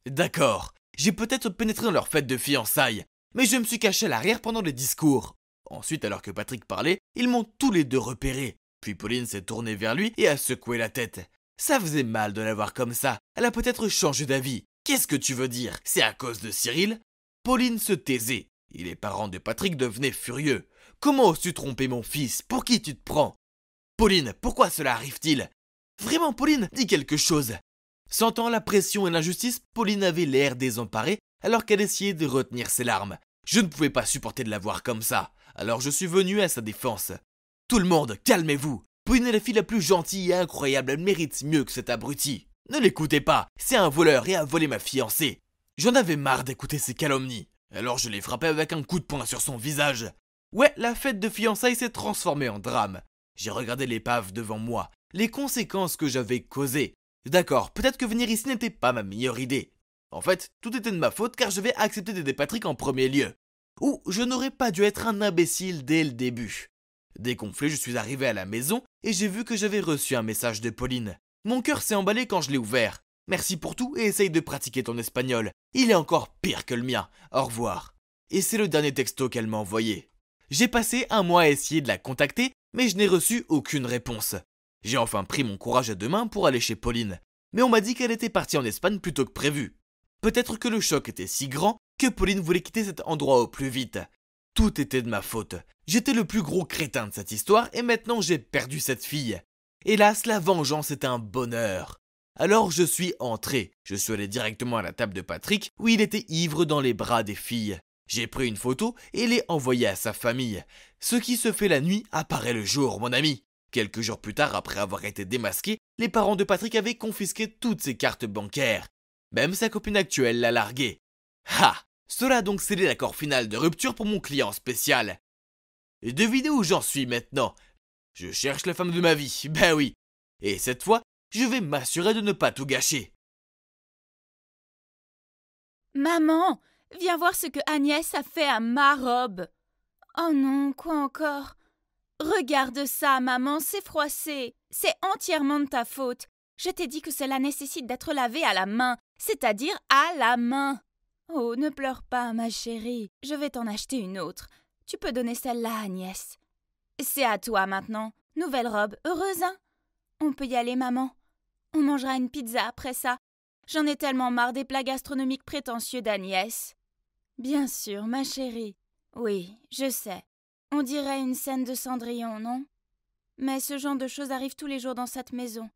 D'accord, j'ai peut-être pénétré dans leur fête de fiançailles, mais je me suis caché à l'arrière pendant les discours. Ensuite, alors que Patrick parlait, ils m'ont tous les deux repéré. Puis Pauline s'est tournée vers lui et a secoué la tête. Ça faisait mal de la voir comme ça. Elle a peut-être changé d'avis. Qu'est-ce que tu veux dire? C'est à cause de Cyril? Pauline se taisait, et les parents de Patrick devenaient furieux. Comment oses-tu tromper mon fils? Pour qui tu te prends? Pauline, pourquoi cela arrive-t-il? Vraiment, Pauline, dis quelque chose. Sentant la pression et l'injustice, Pauline avait l'air désemparée alors qu'elle essayait de retenir ses larmes. Je ne pouvais pas supporter de la voir comme ça, alors je suis venu à sa défense. Tout le monde, calmez-vous. Pauline est la fille la plus gentille et incroyable, elle mérite mieux que cet abruti. Ne l'écoutez pas, c'est un voleur et a volé ma fiancée. J'en avais marre d'écouter ces calomnies, alors je l'ai frappé avec un coup de poing sur son visage. Ouais, la fête de fiançailles s'est transformée en drame. J'ai regardé l'épave devant moi, les conséquences que j'avais causées. D'accord, peut-être que venir ici n'était pas ma meilleure idée. En fait, tout était de ma faute car j'avais accepté d'aider Patrick en premier lieu. Ou je n'aurais pas dû être un imbécile dès le début. Dégonflé, je suis arrivé à la maison et j'ai vu que j'avais reçu un message de Pauline. Mon cœur s'est emballé quand je l'ai ouvert. Merci pour tout et essaye de pratiquer ton espagnol. Il est encore pire que le mien. Au revoir. Et c'est le dernier texto qu'elle m'a envoyé. J'ai passé un mois à essayer de la contacter, mais je n'ai reçu aucune réponse. J'ai enfin pris mon courage à deux mains pour aller chez Pauline. Mais on m'a dit qu'elle était partie en Espagne plus tôt que prévu. Peut-être que le choc était si grand que Pauline voulait quitter cet endroit au plus vite. Tout était de ma faute. J'étais le plus gros crétin de cette histoire et maintenant j'ai perdu cette fille. Hélas, la vengeance est un bonheur. Alors je suis entré. Je suis allé directement à la table de Patrick où il était ivre dans les bras des filles. J'ai pris une photo et l'ai envoyée à sa famille. Ce qui se fait la nuit apparaît le jour, mon ami. Quelques jours plus tard, après avoir été démasqués, les parents de Patrick avaient confisqué toutes ses cartes bancaires. Même sa copine actuelle l'a largué. Ha! Cela a donc scellé l'accord final de rupture pour mon client spécial. Et devinez où j'en suis maintenant? Je cherche la femme de ma vie, ben oui. Et cette fois, je vais m'assurer de ne pas tout gâcher. Maman, viens voir ce que Agnès a fait à ma robe. Oh non, quoi encore? Regarde ça, maman, c'est froissé. C'est entièrement de ta faute. Je t'ai dit que cela nécessite d'être lavé à la main, c'est-à-dire à la main. Oh, ne pleure pas, ma chérie. Je vais t'en acheter une autre. Tu peux donner celle-là à Agnès. C'est à toi maintenant. Nouvelle robe, heureuse, hein? On peut y aller, maman. On mangera une pizza après ça. J'en ai tellement marre des plats gastronomiques prétentieux d'Agnès. Bien sûr, ma chérie. Oui, je sais. On dirait une scène de Cendrillon, non? Mais ce genre de choses arrive tous les jours dans cette maison.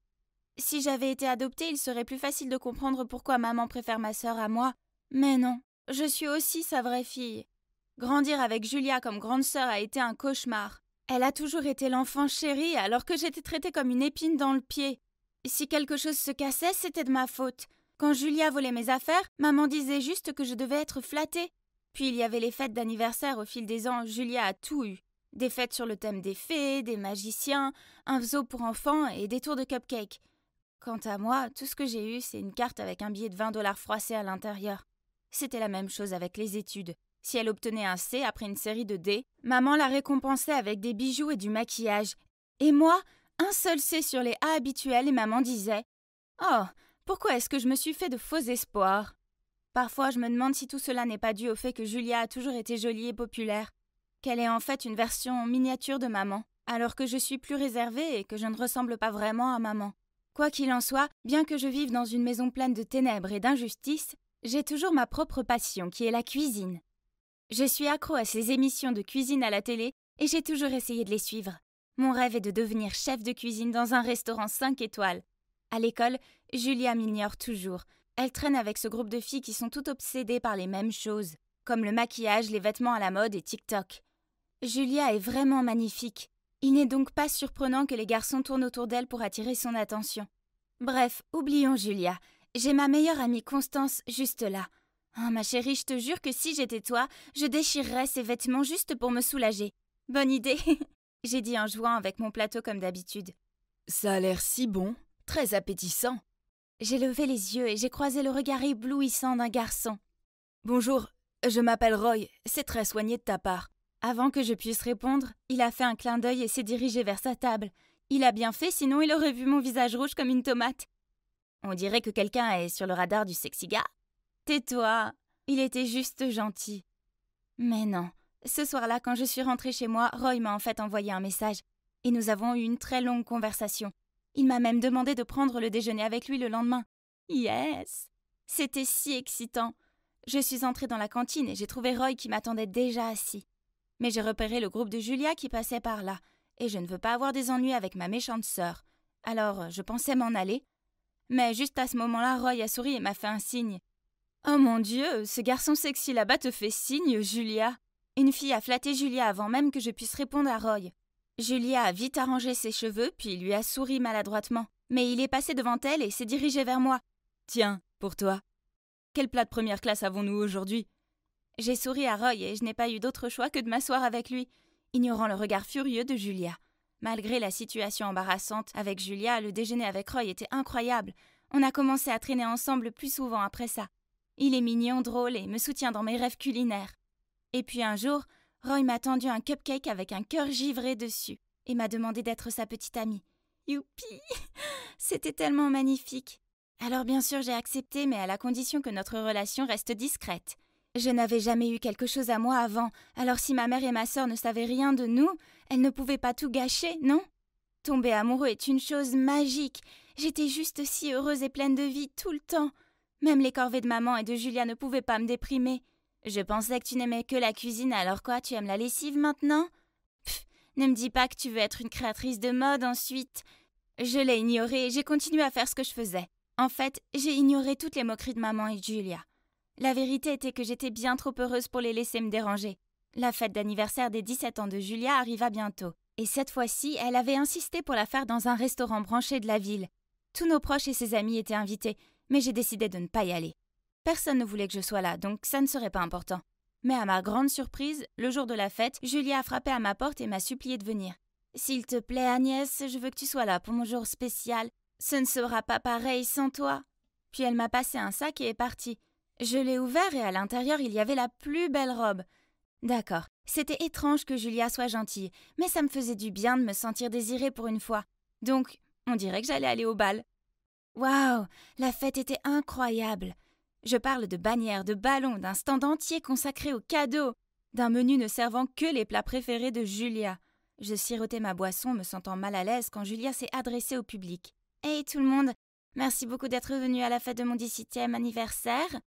Si j'avais été adoptée, il serait plus facile de comprendre pourquoi maman préfère ma sœur à moi. Mais non, je suis aussi sa vraie fille. Grandir avec Julia comme grande sœur a été un cauchemar. Elle a toujours été l'enfant chéri alors que j'étais traitée comme une épine dans le pied. Si quelque chose se cassait, c'était de ma faute. Quand Julia volait mes affaires, maman disait juste que je devais être flattée. Puis il y avait les fêtes d'anniversaire au fil des ans, Julia a tout eu. Des fêtes sur le thème des fées, des magiciens, un zoo pour enfants et des tours de cupcakes. Quant à moi, tout ce que j'ai eu, c'est une carte avec un billet de 20$ froissé à l'intérieur. C'était la même chose avec les études. Si elle obtenait un C après une série de D, maman la récompensait avec des bijoux et du maquillage. Et moi, un seul C sur les A habituels et maman disait « Oh, pourquoi est-ce que je me suis fait de faux espoirs ?» Parfois, je me demande si tout cela n'est pas dû au fait que Julia a toujours été jolie et populaire, qu'elle est en fait une version miniature de maman, alors que je suis plus réservée et que je ne ressemble pas vraiment à maman. Quoi qu'il en soit, bien que je vive dans une maison pleine de ténèbres et d'injustice, j'ai toujours ma propre passion qui est la cuisine. Je suis accro à ces émissions de cuisine à la télé et j'ai toujours essayé de les suivre. Mon rêve est de devenir chef de cuisine dans un restaurant 5 étoiles. À l'école, Julia m'ignore toujours. Elle traîne avec ce groupe de filles qui sont toutes obsédées par les mêmes choses, comme le maquillage, les vêtements à la mode et TikTok. Julia est vraiment magnifique. Il n'est donc pas surprenant que les garçons tournent autour d'elle pour attirer son attention. Bref, oublions Julia. J'ai ma meilleure amie Constance juste là. Oh, ma chérie, je te jure que si j'étais toi, je déchirerais ces vêtements juste pour me soulager. Bonne idée. J'ai dit en jouant avec mon plateau comme d'habitude. Ça a l'air si bon, très appétissant. J'ai levé les yeux et j'ai croisé le regard éblouissant d'un garçon. Bonjour, je m'appelle Roy, c'est très soigné de ta part. Avant que je puisse répondre, il a fait un clin d'œil et s'est dirigé vers sa table. Il a bien fait, sinon il aurait vu mon visage rouge comme une tomate. On dirait que quelqu'un est sur le radar du sexy gars. Tais-toi, il était juste gentil. Mais non. Ce soir-là, quand je suis rentrée chez moi, Roy m'a en fait envoyé un message. Et nous avons eu une très longue conversation. Il m'a même demandé de prendre le déjeuner avec lui le lendemain. Yes! C'était si excitant. Je suis entrée dans la cantine et j'ai trouvé Roy qui m'attendait déjà assis. Mais j'ai repéré le groupe de Julia qui passait par là. Et je ne veux pas avoir des ennuis avec ma méchante sœur. Alors, je pensais m'en aller. Mais juste à ce moment-là, Roy a souri et m'a fait un signe. « Oh mon Dieu, ce garçon sexy là-bas te fait signe, Julia !» Une fille a flatté Julia avant même que je puisse répondre à Roy. Julia a vite arrangé ses cheveux puis lui a souri maladroitement. Mais il est passé devant elle et s'est dirigé vers moi. « Tiens, pour toi. Quel plat de première classe avons-nous aujourd'hui ?» J'ai souri à Roy et je n'ai pas eu d'autre choix que de m'asseoir avec lui, ignorant le regard furieux de Julia. Malgré la situation embarrassante avec Julia, le déjeuner avec Roy était incroyable. On a commencé à traîner ensemble plus souvent après ça. Il est mignon, drôle et me soutient dans mes rêves culinaires. Et puis un jour, Roy m'a tendu un cupcake avec un cœur givré dessus et m'a demandé d'être sa petite amie. Youpi! C'était tellement magnifique. Alors bien sûr j'ai accepté, mais à la condition que notre relation reste discrète. Je n'avais jamais eu quelque chose à moi avant, alors si ma mère et ma sœur ne savaient rien de nous, elles ne pouvaient pas tout gâcher, non? Tomber amoureux est une chose magique. J'étais juste si heureuse et pleine de vie tout le temps. Même les corvées de maman et de Julia ne pouvaient pas me déprimer. Je pensais que tu n'aimais que la cuisine, alors quoi, tu aimes la lessive maintenant? Pff, ne me dis pas que tu veux être une créatrice de mode ensuite. Je l'ai ignoré et j'ai continué à faire ce que je faisais. En fait, j'ai ignoré toutes les moqueries de maman et de Julia. La vérité était que j'étais bien trop heureuse pour les laisser me déranger. La fête d'anniversaire des 17 ans de Julia arriva bientôt. Et cette fois-ci, elle avait insisté pour la faire dans un restaurant branché de la ville. Tous nos proches et ses amis étaient invités, mais j'ai décidé de ne pas y aller. Personne ne voulait que je sois là, donc ça ne serait pas important. Mais à ma grande surprise, le jour de la fête, Julia a frappé à ma porte et m'a supplié de venir. « S'il te plaît, Agnès, je veux que tu sois là pour mon jour spécial. Ce ne sera pas pareil sans toi. » Puis elle m'a passé un sac et est partie. Je l'ai ouvert et à l'intérieur, il y avait la plus belle robe. D'accord, c'était étrange que Julia soit gentille, mais ça me faisait du bien de me sentir désirée pour une fois. Donc, on dirait que j'allais aller au bal. Waouh, la fête était incroyable. Je parle de bannières, de ballons, d'un stand entier consacré aux cadeaux, d'un menu ne servant que les plats préférés de Julia. Je sirotais ma boisson, me sentant mal à l'aise quand Julia s'est adressée au public. « Hey tout le monde, merci beaucoup d'être venu à la fête de mon 17e anniversaire.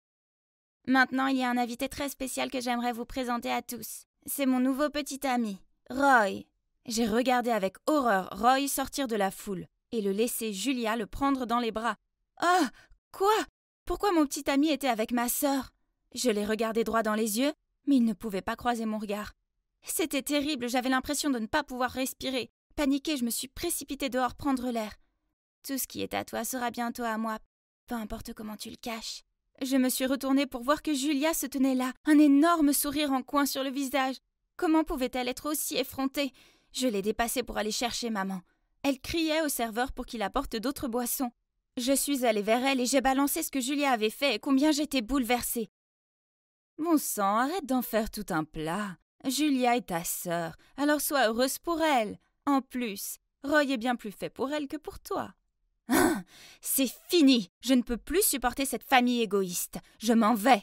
Maintenant, il y a un invité très spécial que j'aimerais vous présenter à tous. C'est mon nouveau petit ami, Roy. » J'ai regardé avec horreur Roy sortir de la foule et le laisser Julia le prendre dans les bras. « Oh, quoi ? Pourquoi mon petit ami était avec ma sœur ?» Je l'ai regardé droit dans les yeux, mais il ne pouvait pas croiser mon regard. C'était terrible, j'avais l'impression de ne pas pouvoir respirer. Paniquée, je me suis précipitée dehors prendre l'air. « Tout ce qui est à toi sera bientôt à moi, peu importe comment tu le caches. » Je me suis retournée pour voir que Julia se tenait là, un énorme sourire en coin sur le visage. Comment pouvait-elle être aussi effrontée? Je l'ai dépassée pour aller chercher maman. Elle criait au serveur pour qu'il apporte d'autres boissons. Je suis allée vers elle et j'ai balancé ce que Julia avait fait et combien j'étais bouleversée. « Bon sang, arrête d'en faire tout un plat. Julia est ta sœur, alors sois heureuse pour elle. En plus, Roy est bien plus fait pour elle que pour toi. » Ah, c'est fini. Je ne peux plus supporter cette famille égoïste. Je m'en vais.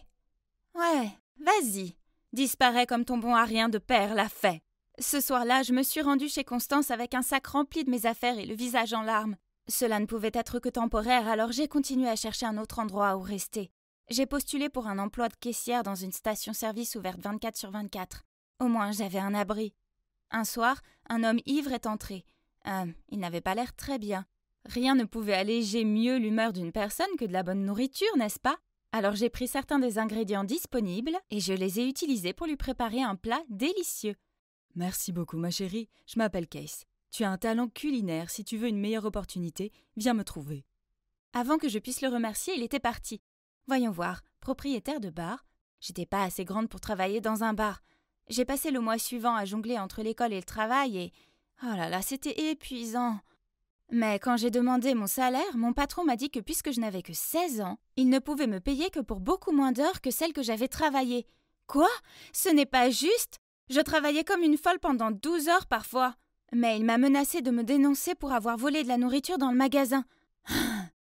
Ouais, vas-y. Disparais comme ton bon à rien de père l'a fait. Ce soir-là, je me suis rendue chez Constance avec un sac rempli de mes affaires et le visage en larmes. Cela ne pouvait être que temporaire, alors j'ai continué à chercher un autre endroit où rester. J'ai postulé pour un emploi de caissière dans une station-service ouverte 24/24. Au moins, j'avais un abri. Un soir, un homme ivre est entré. Il n'avait pas l'air très bien. Rien ne pouvait alléger mieux l'humeur d'une personne que de la bonne nourriture, n'est-ce pas? Alors j'ai pris certains des ingrédients disponibles et je les ai utilisés pour lui préparer un plat délicieux. « Merci beaucoup, ma chérie. Je m'appelle Case. Tu as un talent culinaire. Si tu veux une meilleure opportunité, viens me trouver. » Avant que je puisse le remercier, il était parti. Voyons voir, propriétaire de bar. J'étais pas assez grande pour travailler dans un bar. J'ai passé le mois suivant à jongler entre l'école et le travail et... Oh là là, c'était épuisant. Mais quand j'ai demandé mon salaire, mon patron m'a dit que puisque je n'avais que 16 ans, il ne pouvait me payer que pour beaucoup moins d'heures que celles que j'avais travaillées. Quoi? Ce n'est pas juste? Je travaillais comme une folle pendant 12 heures parfois. Mais il m'a menacé de me dénoncer pour avoir volé de la nourriture dans le magasin.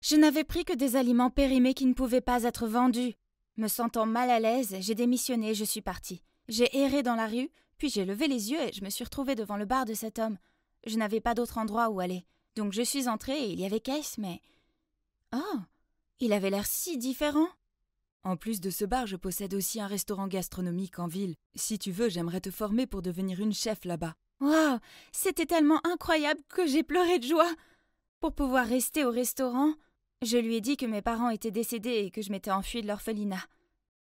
Je n'avais pris que des aliments périmés qui ne pouvaient pas être vendus. Me sentant mal à l'aise, j'ai démissionné et je suis partie. J'ai erré dans la rue, puis j'ai levé les yeux et je me suis retrouvée devant le bar de cet homme. Je n'avais pas d'autre endroit où aller. Donc je suis entrée et il y avait Case, mais... Oh, il avait l'air si différent. En plus de ce bar, je possède aussi un restaurant gastronomique en ville. Si tu veux, j'aimerais te former pour devenir une chef là-bas. Waouh, c'était tellement incroyable que j'ai pleuré de joie. Pour pouvoir rester au restaurant, je lui ai dit que mes parents étaient décédés et que je m'étais enfuie de l'orphelinat.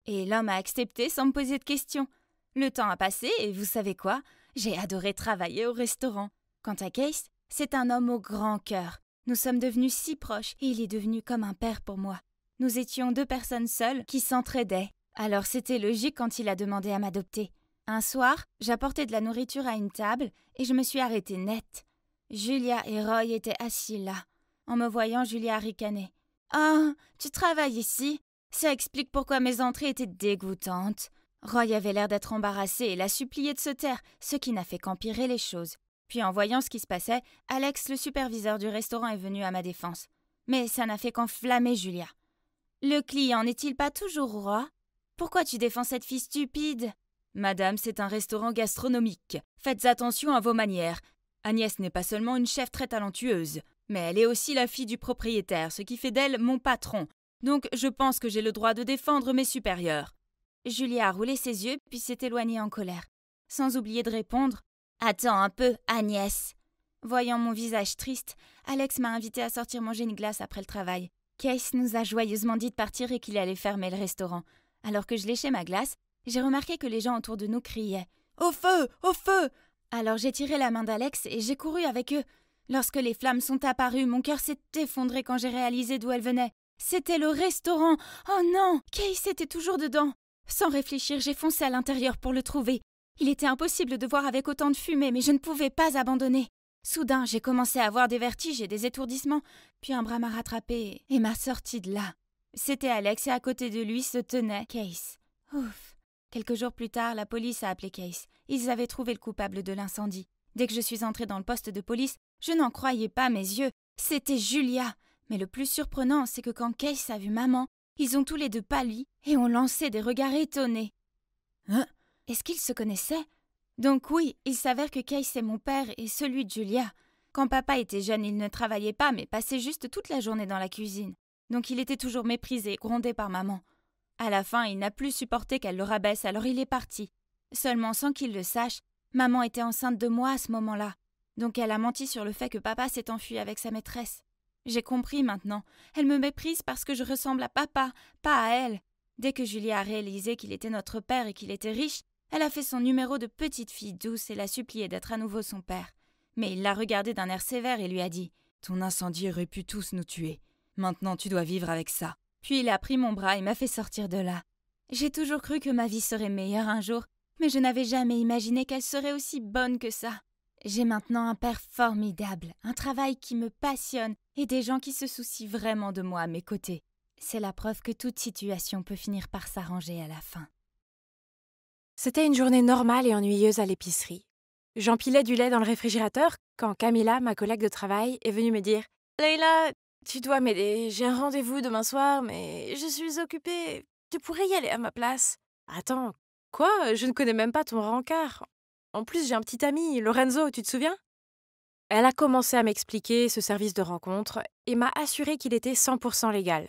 Et l'homme a accepté sans me poser de questions. Le temps a passé et vous savez quoi? J'ai adoré travailler au restaurant. Quant à Case, c'est un homme au grand cœur. Nous sommes devenus si proches et il est devenu comme un père pour moi. Nous étions 2 personnes seules qui s'entraidaient. Alors c'était logique quand il a demandé à m'adopter. Un soir, j'apportais de la nourriture à une table et je me suis arrêtée net. Julia et Roy étaient assis là. En me voyant, Julia a ricané. « Ah, tu travailles ici? Ça explique pourquoi mes entrées étaient dégoûtantes. » Roy avait l'air d'être embarrassé et l'a supplié de se taire, ce qui n'a fait qu'empirer les choses. Puis en voyant ce qui se passait, Alex, le superviseur du restaurant, est venu à ma défense. Mais ça n'a fait qu'enflammer Julia. « Le client n'est-il pas toujours roi? Pourquoi tu défends cette fille stupide ?» Madame, c'est un restaurant gastronomique. Faites attention à vos manières. Agnès n'est pas seulement une chef très talentueuse, mais elle est aussi la fille du propriétaire, ce qui fait d'elle mon patron. Donc je pense que j'ai le droit de défendre mes supérieurs. Julia a roulé ses yeux puis s'est éloignée en colère, sans oublier de répondre « Attends un peu, Agnès !» Voyant mon visage triste, Alex m'a invité à sortir manger une glace après le travail. Case nous a joyeusement dit de partir et qu'il allait fermer le restaurant. Alors que je léchais ma glace, j'ai remarqué que les gens autour de nous criaient « Au feu! Au feu !» Alors j'ai tiré la main d'Alex et j'ai couru avec eux. Lorsque les flammes sont apparues, mon cœur s'est effondré quand j'ai réalisé d'où elles venaient. C'était le restaurant. Oh non! Case était toujours dedans. Sans réfléchir, j'ai foncé à l'intérieur pour le trouver. Il était impossible de voir avec autant de fumée, mais je ne pouvais pas abandonner. Soudain, j'ai commencé à avoir des vertiges et des étourdissements, puis un bras m'a rattrapé et m'a sorti de là. C'était Alex et à côté de lui se tenait Case. Ouf! Quelques jours plus tard, la police a appelé Case. Ils avaient trouvé le coupable de l'incendie. Dès que je suis entrée dans le poste de police, je n'en croyais pas mes yeux. C'était Julia. Mais le plus surprenant, c'est que quand Case a vu maman, ils ont tous les 2 pâli et ont lancé des regards étonnés. Hein? Est-ce qu'ils se connaissaient? Donc oui, il s'avère que Case est mon père et celui de Julia. Quand papa était jeune, il ne travaillait pas, mais passait juste toute la journée dans la cuisine. Donc il était toujours méprisé, grondé par maman. À la fin, il n'a plus supporté qu'elle le rabaisse, alors il est parti. Seulement sans qu'il le sache, maman était enceinte de moi à ce moment-là. Donc elle a menti sur le fait que papa s'est enfui avec sa maîtresse. J'ai compris maintenant. Elle me méprise parce que je ressemble à papa, pas à elle. Dès que Julia a réalisé qu'il était notre père et qu'il était riche, elle a fait son numéro de petite fille douce et l'a supplié d'être à nouveau son père. Mais il l'a regardé d'un air sévère et lui a dit « Ton incendie aurait pu tous nous tuer. Maintenant tu dois vivre avec ça. » Puis il a pris mon bras et m'a fait sortir de là. J'ai toujours cru que ma vie serait meilleure un jour, mais je n'avais jamais imaginé qu'elle serait aussi bonne que ça. J'ai maintenant un père formidable, un travail qui me passionne et des gens qui se soucient vraiment de moi à mes côtés. C'est la preuve que toute situation peut finir par s'arranger à la fin. C'était une journée normale et ennuyeuse à l'épicerie. J'empilais du lait dans le réfrigérateur quand Camilla, ma collègue de travail, est venue me dire « Leila, tu dois m'aider, j'ai un rendez-vous demain soir, mais je suis occupée. Tu pourrais y aller à ma place. » Attends, quoi? Je ne connais même pas ton rencard. En plus, j'ai un petit ami, Lorenzo, tu te souviens? Elle a commencé à m'expliquer ce service de rencontre et m'a assuré qu'il était 100% légal.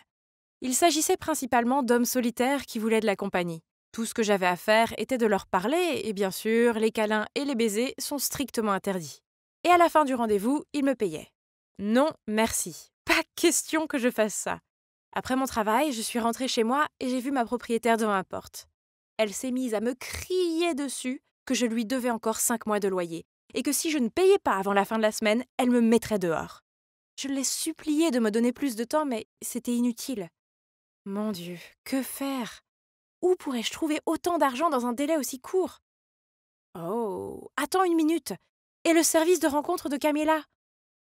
Il s'agissait principalement d'hommes solitaires qui voulaient de la compagnie. Tout ce que j'avais à faire était de leur parler et bien sûr, les câlins et les baisers sont strictement interdits. Et à la fin du rendez-vous, il me payait. Non, merci. Pas question que je fasse ça. Après mon travail, je suis rentrée chez moi et j'ai vu ma propriétaire devant ma porte. Elle s'est mise à me crier dessus que je lui devais encore 5 mois de loyer et que si je ne payais pas avant la fin de la semaine, elle me mettrait dehors. Je l'ai suppliée de me donner plus de temps, mais c'était inutile. Mon Dieu, que faire? Où pourrais-je trouver autant d'argent dans un délai aussi court? Oh, attends une minute. Et le service de rencontre de Camilla?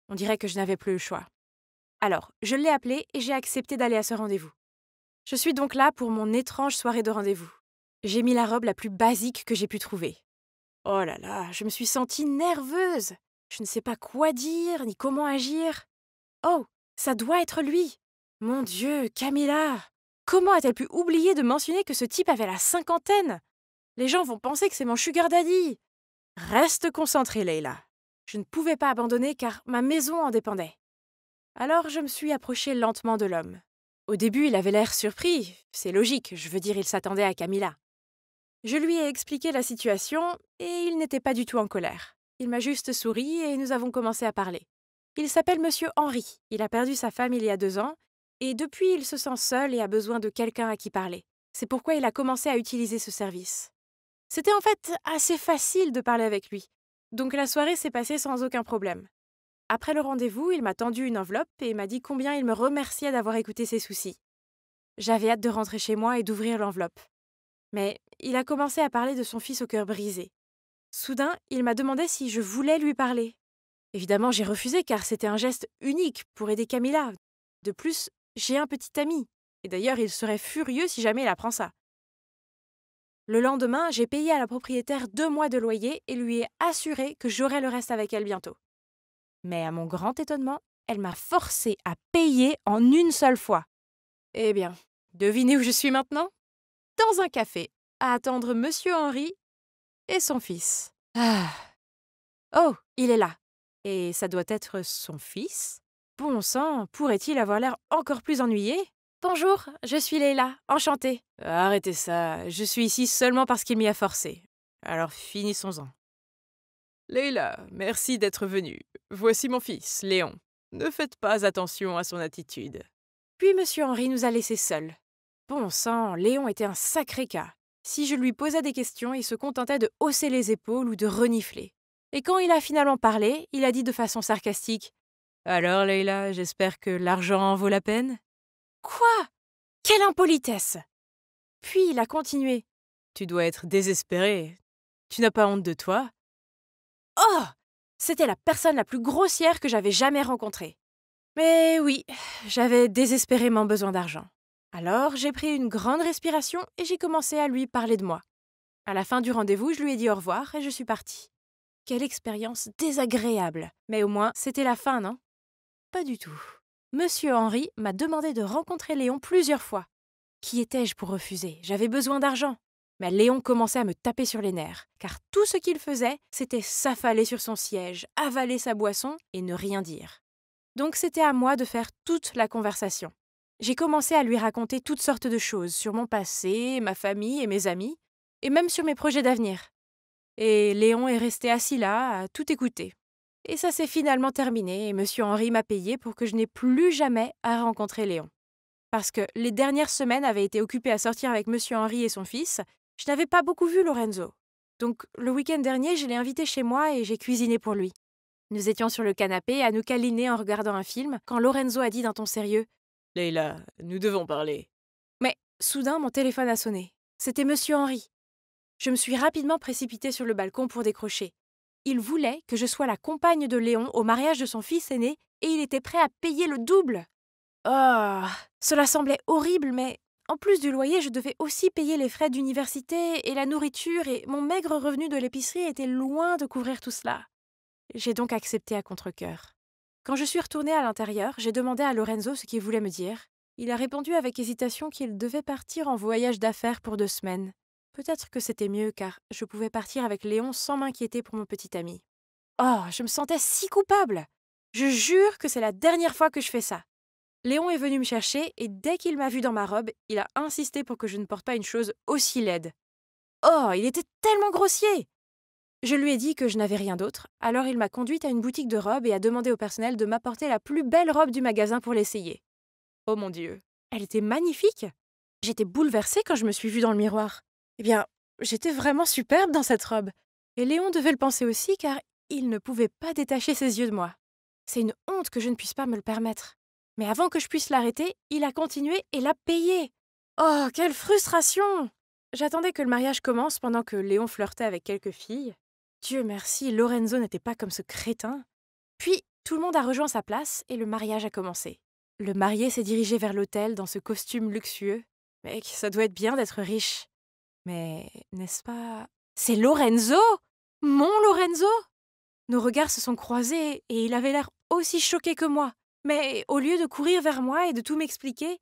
On dirait que je n'avais plus le choix. Alors, je l'ai appelée et j'ai accepté d'aller à ce rendez-vous. Je suis donc là pour mon étrange soirée de rendez-vous. J'ai mis la robe la plus basique que j'ai pu trouver. Oh là là, je me suis sentie nerveuse. Je ne sais pas quoi dire ni comment agir. Oh, ça doit être lui. Mon Dieu, Camilla! Comment a-t-elle pu oublier de mentionner que ce type avait la 50aine? Les gens vont penser que c'est mon sugar daddy. Reste concentrée, Leila. Je ne pouvais pas abandonner car ma maison en dépendait. Alors je me suis approchée lentement de l'homme. Au début, il avait l'air surpris. C'est logique, je veux dire, il s'attendait à Camilla. Je lui ai expliqué la situation et il n'était pas du tout en colère. Il m'a juste souri et nous avons commencé à parler. Il s'appelle Monsieur Henry. Il a perdu sa femme il y a 2 ans et depuis, il se sent seul et a besoin de quelqu'un à qui parler. C'est pourquoi il a commencé à utiliser ce service. C'était en fait assez facile de parler avec lui, donc la soirée s'est passée sans aucun problème. Après le rendez-vous, il m'a tendu une enveloppe et m'a dit combien il me remerciait d'avoir écouté ses soucis. J'avais hâte de rentrer chez moi et d'ouvrir l'enveloppe. Mais il a commencé à parler de son fils au cœur brisé. Soudain, il m'a demandé si je voulais lui parler. Évidemment, j'ai refusé car c'était un geste unique pour aider Camilla. De plus, j'ai un petit ami. Et d'ailleurs, il serait furieux si jamais il apprend ça. Le lendemain, j'ai payé à la propriétaire 2 mois de loyer et lui ai assuré que j'aurais le reste avec elle bientôt. Mais à mon grand étonnement, elle m'a forcé à payer en une seule fois. Eh bien, devinez où je suis maintenant? Dans un café, à attendre Monsieur Henry et son fils. Ah. Oh, il est là. Et ça doit être son fils? Bon sang, pourrait-il avoir l'air encore plus ennuyé? Bonjour, je suis Leila, enchantée. Arrêtez ça, je suis ici seulement parce qu'il m'y a forcé. Alors finissons-en. Leila, merci d'être venue. Voici mon fils, Léon. Ne faites pas attention à son attitude. Puis Monsieur Henry nous a laissés seuls. Bon sang, Léon était un sacré cas. Si je lui posais des questions, il se contentait de hausser les épaules ou de renifler. Et quand il a finalement parlé, il a dit de façon sarcastique « Alors, Leila, j'espère que l'argent en vaut la peine ?» Quoi? Quelle impolitesse! Puis il a continué. Tu dois être désespérée. Tu n'as pas honte de toi? Oh! C'était la personne la plus grossière que j'avais jamais rencontrée. Mais oui, j'avais désespérément besoin d'argent. Alors j'ai pris une grande respiration et j'ai commencé à lui parler de moi. À la fin du rendez-vous, je lui ai dit au revoir et je suis partie. Quelle expérience désagréable! Mais au moins, c'était la fin, non? Pas du tout. Monsieur Henry m'a demandé de rencontrer Léon plusieurs fois. Qui étais-je pour refuser? J'avais besoin d'argent. Mais Léon commençait à me taper sur les nerfs, car tout ce qu'il faisait, c'était s'affaler sur son siège, avaler sa boisson et ne rien dire. Donc c'était à moi de faire toute la conversation. J'ai commencé à lui raconter toutes sortes de choses sur mon passé, ma famille et mes amis, et même sur mes projets d'avenir. Et Léon est resté assis là, à tout écouter. Et ça s'est finalement terminé et Monsieur Henry m'a payé pour que je n'ai plus jamais à rencontrer Léon. Parce que les dernières semaines avaient été occupées à sortir avec Monsieur Henry et son fils, je n'avais pas beaucoup vu Lorenzo. Donc le week-end dernier, je l'ai invité chez moi et j'ai cuisiné pour lui. Nous étions sur le canapé à nous câliner en regardant un film quand Lorenzo a dit d'un ton sérieux « Leila, nous devons parler. » Mais soudain, mon téléphone a sonné. C'était Monsieur Henry. Je me suis rapidement précipitée sur le balcon pour décrocher. Il voulait que je sois la compagne de Léon au mariage de son fils aîné et il était prêt à payer le double. Oh, cela semblait horrible, mais en plus du loyer, je devais aussi payer les frais d'université et la nourriture et mon maigre revenu de l'épicerie était loin de couvrir tout cela. J'ai donc accepté à contre-cœur. Quand je suis retournée à l'intérieur, j'ai demandé à Lorenzo ce qu'il voulait me dire. Il a répondu avec hésitation qu'il devait partir en voyage d'affaires pour 2 semaines. Peut-être que c'était mieux car je pouvais partir avec Léon sans m'inquiéter pour mon petit ami. Oh, je me sentais si coupable! Je jure que c'est la dernière fois que je fais ça. Léon est venu me chercher et dès qu'il m'a vue dans ma robe, il a insisté pour que je ne porte pas une chose aussi laide. Oh, il était tellement grossier! Je lui ai dit que je n'avais rien d'autre, alors il m'a conduite à une boutique de robes et a demandé au personnel de m'apporter la plus belle robe du magasin pour l'essayer. Oh mon Dieu, elle était magnifique! J'étais bouleversée quand je me suis vue dans le miroir. Eh bien, j'étais vraiment superbe dans cette robe. Et Léon devait le penser aussi car il ne pouvait pas détacher ses yeux de moi. C'est une honte que je ne puisse pas me le permettre. Mais avant que je puisse l'arrêter, il a continué et l'a payé. Oh, quelle frustration! J'attendais que le mariage commence pendant que Léon flirtait avec quelques filles. Dieu merci, Lorenzo n'était pas comme ce crétin. Puis, tout le monde a rejoint sa place et le mariage a commencé. Le marié s'est dirigé vers l'hôtel dans ce costume luxueux. Mec, ça doit être bien d'être riche. Mais, n'est-ce pas... C'est Lorenzo! Mon Lorenzo! Nos regards se sont croisés et il avait l'air aussi choqué que moi. Mais au lieu de courir vers moi et de tout m'expliquer,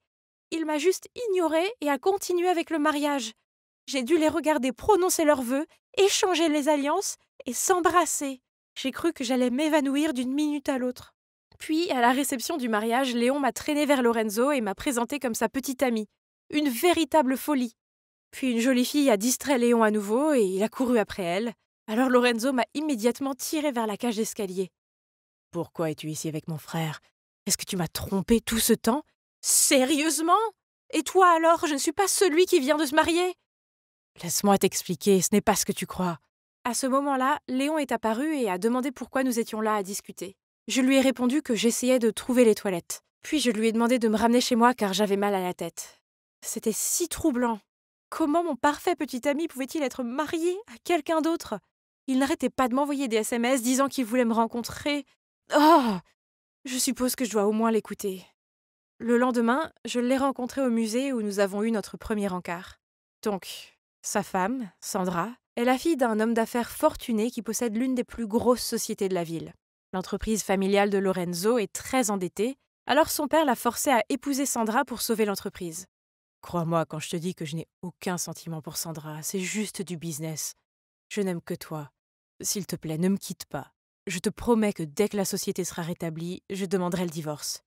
il m'a juste ignoré et a continué avec le mariage. J'ai dû les regarder prononcer leurs vœux, échanger les alliances et s'embrasser. J'ai cru que j'allais m'évanouir d'une minute à l'autre. Puis, à la réception du mariage, Léon m'a traîné vers Lorenzo et m'a présenté comme sa petite amie. Une véritable folie. Puis une jolie fille a distrait Léon à nouveau et il a couru après elle. Alors Lorenzo m'a immédiatement tiré vers la cage d'escalier. « Pourquoi es-tu ici avec mon frère? Est-ce que tu m'as trompé tout ce temps? Sérieusement? Et toi alors, je ne suis pas celui qui vient de se marier? » Laisse-moi t'expliquer, ce n'est pas ce que tu crois. À ce moment-là, Léon est apparu et a demandé pourquoi nous étions là à discuter. Je lui ai répondu que j'essayais de trouver les toilettes. Puis je lui ai demandé de me ramener chez moi car j'avais mal à la tête. C'était si troublant. Comment mon parfait petit ami pouvait-il être marié à quelqu'un d'autre? Il n'arrêtait pas de m'envoyer des SMS disant qu'il voulait me rencontrer. Oh! Je suppose que je dois au moins l'écouter. Le lendemain, je l'ai rencontré au musée où nous avons eu notre premier encart. Donc, sa femme, Sandra, est la fille d'un homme d'affaires fortuné qui possède l'une des plus grosses sociétés de la ville. L'entreprise familiale de Lorenzo est très endettée, alors son père l'a forcé à épouser Sandra pour sauver l'entreprise. Crois-moi quand je te dis que je n'ai aucun sentiment pour Sandra, c'est juste du business. Je n'aime que toi. S'il te plaît, ne me quitte pas. Je te promets que dès que la société sera rétablie, je demanderai le divorce.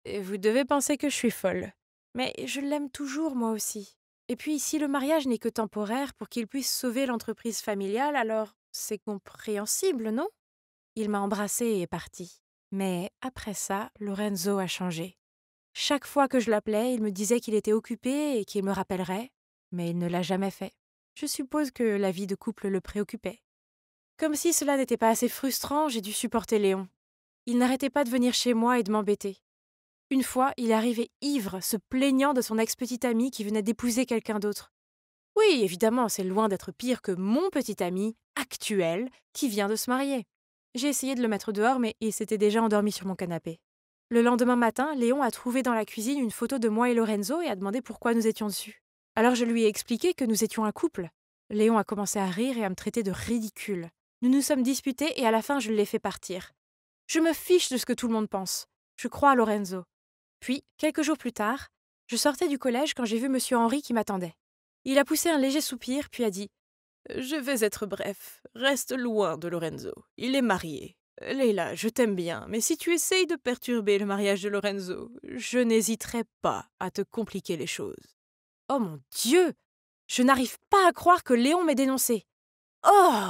Et vous devez penser que je suis folle. Mais je l'aime toujours, moi aussi. Et puis, si le mariage n'est que temporaire pour qu'il puisse sauver l'entreprise familiale, alors c'est compréhensible, non? Il m'a embrassée et est parti. Mais après ça, Lorenzo a changé. Chaque fois que je l'appelais, il me disait qu'il était occupé et qu'il me rappellerait, mais il ne l'a jamais fait. Je suppose que la vie de couple le préoccupait. Comme si cela n'était pas assez frustrant, j'ai dû supporter Léon. Il n'arrêtait pas de venir chez moi et de m'embêter. Une fois, il est arrivé ivre, se plaignant de son ex-petite amie qui venait d'épouser quelqu'un d'autre. Oui, évidemment, c'est loin d'être pire que mon petit ami, actuel, qui vient de se marier. J'ai essayé de le mettre dehors, mais il s'était déjà endormi sur mon canapé. Le lendemain matin, Léon a trouvé dans la cuisine une photo de moi et Lorenzo et a demandé pourquoi nous étions dessus. Alors je lui ai expliqué que nous étions un couple. Léon a commencé à rire et à me traiter de ridicule. Nous nous sommes disputés et à la fin je l'ai fait partir. Je me fiche de ce que tout le monde pense. Je crois à Lorenzo. Puis, quelques jours plus tard, je sortais du collège quand j'ai vu Monsieur Henri qui m'attendait. Il a poussé un léger soupir puis a dit « Je vais être bref. Reste loin de Lorenzo. Il est marié. Leila, je t'aime bien, mais si tu essayes de perturber le mariage de Lorenzo, je n'hésiterai pas à te compliquer les choses. » Oh mon Dieu! Je n'arrive pas à croire que Léon m'ait dénoncé. Oh!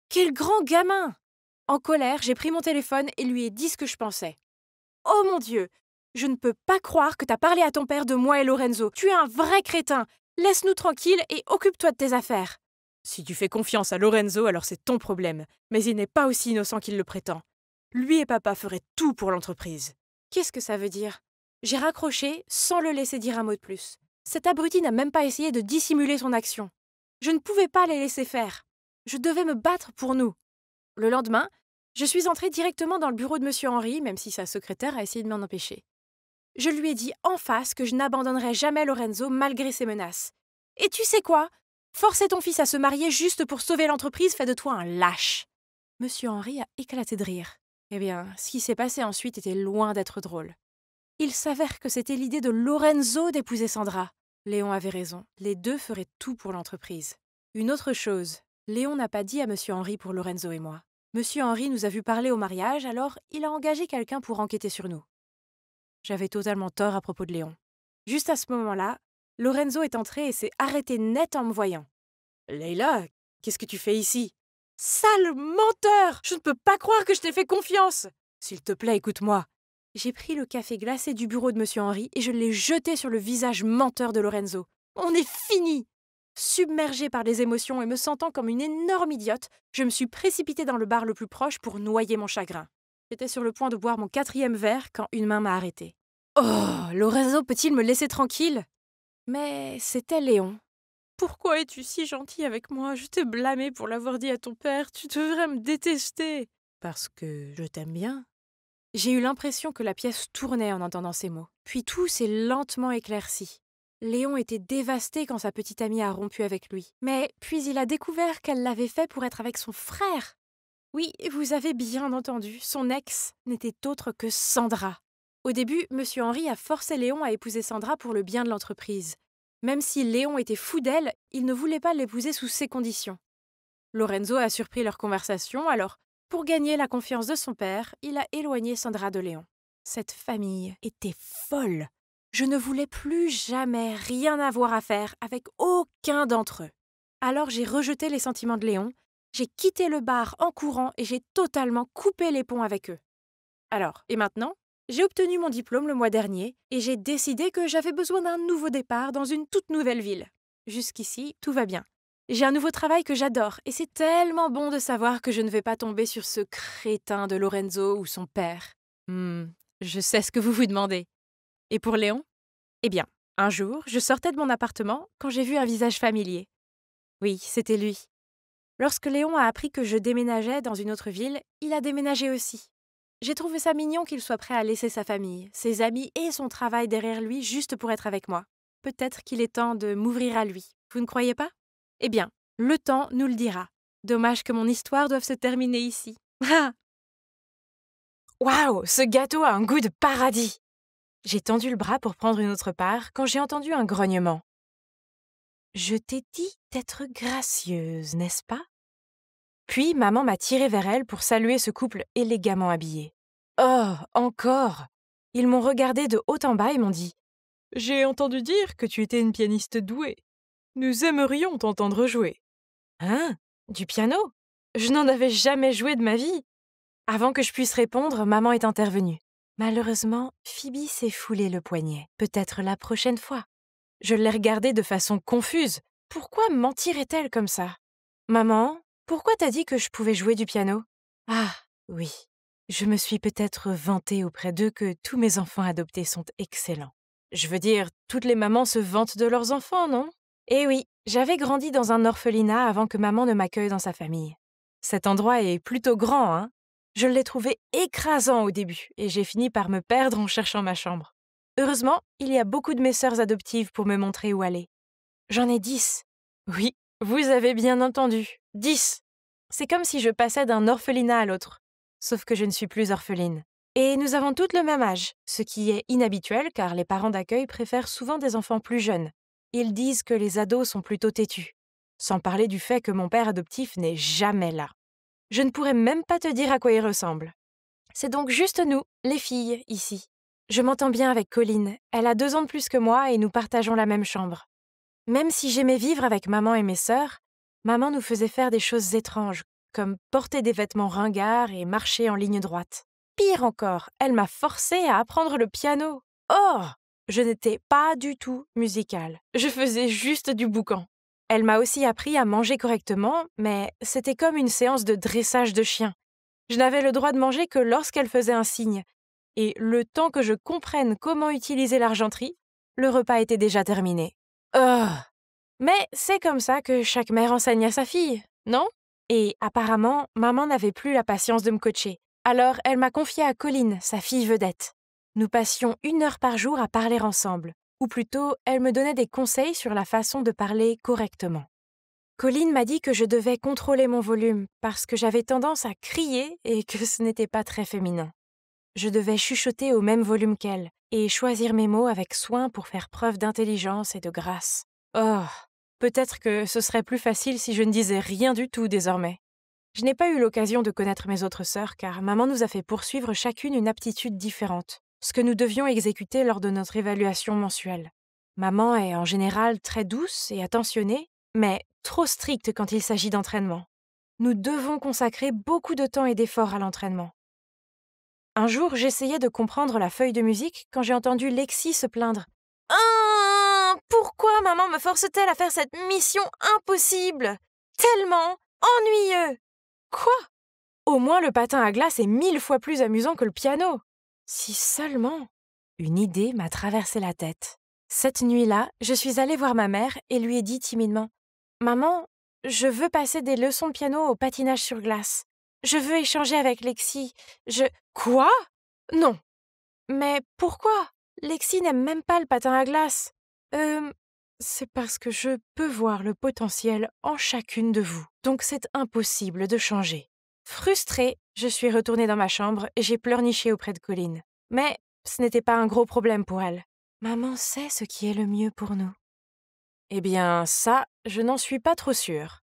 Quel grand gamin! En colère, j'ai pris mon téléphone et lui ai dit ce que je pensais. Oh mon Dieu! Je ne peux pas croire que t'as parlé à ton père de moi et Lorenzo. Tu es un vrai crétin. Laisse-nous tranquilles et occupe-toi de tes affaires. Si tu fais confiance à Lorenzo, alors c'est ton problème. Mais il n'est pas aussi innocent qu'il le prétend. Lui et papa feraient tout pour l'entreprise. Qu'est-ce que ça veut dire? J'ai raccroché sans le laisser dire un mot de plus. Cet abruti n'a même pas essayé de dissimuler son action. Je ne pouvais pas les laisser faire. Je devais me battre pour nous. Le lendemain, je suis entrée directement dans le bureau de Monsieur Henri, même si sa secrétaire a essayé de m'en empêcher. Je lui ai dit en face que je n'abandonnerais jamais Lorenzo malgré ses menaces. Et tu sais quoi? Forcer ton fils à se marier juste pour sauver l'entreprise fait de toi un lâche. Monsieur Henri a éclaté de rire. Eh bien, ce qui s'est passé ensuite était loin d'être drôle. Il s'avère que c'était l'idée de Lorenzo d'épouser Sandra. Léon avait raison, les deux feraient tout pour l'entreprise. Une autre chose, Léon n'a pas dit à Monsieur Henri pour Lorenzo et moi. Monsieur Henri nous a vu parler au mariage, alors il a engagé quelqu'un pour enquêter sur nous. J'avais totalement tort à propos de Léon. Juste à ce moment-là, Lorenzo est entré et s'est arrêté net en me voyant. « Leila, qu'est-ce que tu fais ici ?»« Sale menteur! Je ne peux pas croire que je t'ai fait confiance !»« S'il te plaît, écoute-moi. » J'ai pris le café glacé du bureau de Monsieur Henri et je l'ai jeté sur le visage menteur de Lorenzo. On est fini! Submergée par les émotions et me sentant comme une énorme idiote, je me suis précipitée dans le bar le plus proche pour noyer mon chagrin. J'étais sur le point de boire mon 4e verre quand une main m'a arrêtée. Oh, Lorenzo peut-il me laisser tranquille? Mais c'était Léon. Pourquoi es-tu si gentil avec moi? Je t'ai blâmé pour l'avoir dit à ton père. Tu devrais me détester. Parce que je t'aime bien. J'ai eu l'impression que la pièce tournait en entendant ces mots. Puis tout s'est lentement éclairci. Léon était dévasté quand sa petite amie a rompu avec lui. Mais puis il a découvert qu'elle l'avait fait pour être avec son frère. Oui, vous avez bien entendu, son ex n'était autre que Sandra. Au début, Monsieur Henri a forcé Léon à épouser Sandra pour le bien de l'entreprise. Même si Léon était fou d'elle, il ne voulait pas l'épouser sous ces conditions. Lorenzo a surpris leur conversation, alors, pour gagner la confiance de son père, il a éloigné Sandra de Léon. Cette famille était folle. Je ne voulais plus jamais rien avoir à faire avec aucun d'entre eux. Alors j'ai rejeté les sentiments de Léon, j'ai quitté le bar en courant et j'ai totalement coupé les ponts avec eux. Alors, et maintenant ? J'ai obtenu mon diplôme le mois dernier et j'ai décidé que j'avais besoin d'un nouveau départ dans une toute nouvelle ville. Jusqu'ici, tout va bien. J'ai un nouveau travail que j'adore et c'est tellement bon de savoir que je ne vais pas tomber sur ce crétin de Lorenzo ou son père. Je sais ce que vous vous demandez. Et pour Léon ? Eh bien, un jour, je sortais de mon appartement quand j'ai vu un visage familier. Oui, c'était lui. Lorsque Léon a appris que je déménageais dans une autre ville, il a déménagé aussi. J'ai trouvé ça mignon qu'il soit prêt à laisser sa famille, ses amis et son travail derrière lui juste pour être avec moi. Peut-être qu'il est temps de m'ouvrir à lui. Vous ne croyez pas ? Eh bien, le temps nous le dira. Dommage que mon histoire doive se terminer ici. Waouh, ce gâteau a un goût de paradis! J'ai tendu le bras pour prendre une autre part quand j'ai entendu un grognement. Je t'ai dit d'être gracieuse, n'est-ce pas ? Puis maman m'a tiré vers elle pour saluer ce couple élégamment habillé. Oh, encore ! Ils m'ont regardé de haut en bas et m'ont dit « J'ai entendu dire que tu étais une pianiste douée. Nous aimerions t'entendre jouer. » Hein ? Du piano ? Je n'en avais jamais joué de ma vie. Avant que je puisse répondre, maman est intervenue. Malheureusement, Phoebe s'est foulé le poignet. Peut-être la prochaine fois. Je l'ai regardée de façon confuse. Pourquoi mentirait-elle comme ça ? Maman, pourquoi t'as dit que je pouvais jouer du piano ? Ah, oui. Je me suis peut-être vantée auprès d'eux que tous mes enfants adoptés sont excellents. Je veux dire, toutes les mamans se vantent de leurs enfants, non ? Eh oui, j'avais grandi dans un orphelinat avant que maman ne m'accueille dans sa famille. Cet endroit est plutôt grand, hein ? Je l'ai trouvé écrasant au début et j'ai fini par me perdre en cherchant ma chambre. Heureusement, il y a beaucoup de mes sœurs adoptives pour me montrer où aller. J'en ai 10. Oui, vous avez bien entendu, 10. C'est comme si je passais d'un orphelinat à l'autre, sauf que je ne suis plus orpheline. Et nous avons toutes le même âge, ce qui est inhabituel car les parents d'accueil préfèrent souvent des enfants plus jeunes. Ils disent que les ados sont plutôt têtus, sans parler du fait que mon père adoptif n'est jamais là. Je ne pourrais même pas te dire à quoi il ressemble. C'est donc juste nous, les filles, ici. Je m'entends bien avec Colline, elle a 2 ans de plus que moi et nous partageons la même chambre. Même si j'aimais vivre avec maman et mes sœurs, maman nous faisait faire des choses étranges, comme porter des vêtements ringards et marcher en ligne droite. Pire encore, elle m'a forcée à apprendre le piano. Oh ! Je n'étais pas du tout musicale. Je faisais juste du boucan. Elle m'a aussi appris à manger correctement, mais c'était comme une séance de dressage de chien. Je n'avais le droit de manger que lorsqu'elle faisait un signe. Et le temps que je comprenne comment utiliser l'argenterie, le repas était déjà terminé. Oh ! Mais c'est comme ça que chaque mère enseigne à sa fille, non ? Et apparemment, maman n'avait plus la patience de me coacher. Alors elle m'a confiée à Colline, sa fille vedette. Nous passions 1 heure par jour à parler ensemble. Ou plutôt, elle me donnait des conseils sur la façon de parler correctement. Colline m'a dit que je devais contrôler mon volume parce que j'avais tendance à crier et que ce n'était pas très féminin. Je devais chuchoter au même volume qu'elle et choisir mes mots avec soin pour faire preuve d'intelligence et de grâce. Oh, peut-être que ce serait plus facile si je ne disais rien du tout désormais. Je n'ai pas eu l'occasion de connaître mes autres sœurs car maman nous a fait poursuivre chacune une aptitude différente, ce que nous devions exécuter lors de notre évaluation mensuelle. Maman est en général très douce et attentionnée, mais trop stricte quand il s'agit d'entraînement. Nous devons consacrer beaucoup de temps et d'efforts à l'entraînement. Un jour, j'essayais de comprendre la feuille de musique quand j'ai entendu Lexi se plaindre. « Pourquoi maman me force-t-elle à faire cette mission impossible ? Tellement ennuyeux !» Quoi ? Au moins le patin à glace est 1000 fois plus amusant que le piano. Si seulement... Une idée m'a traversé la tête. Cette nuit-là, je suis allée voir ma mère et lui ai dit timidement « Maman, je veux passer des leçons de piano au patinage sur glace. Je veux échanger avec Lexi. Quoi ? Non. Mais pourquoi ? Lexi n'aime même pas le patin à glace. C'est parce que je peux voir le potentiel en chacune de vous. Donc c'est impossible de changer. Frustrée, je suis retournée dans ma chambre et j'ai pleurniché auprès de Colline. Mais ce n'était pas un gros problème pour elle. Maman sait ce qui est le mieux pour nous. Eh bien, ça, je n'en suis pas trop sûre.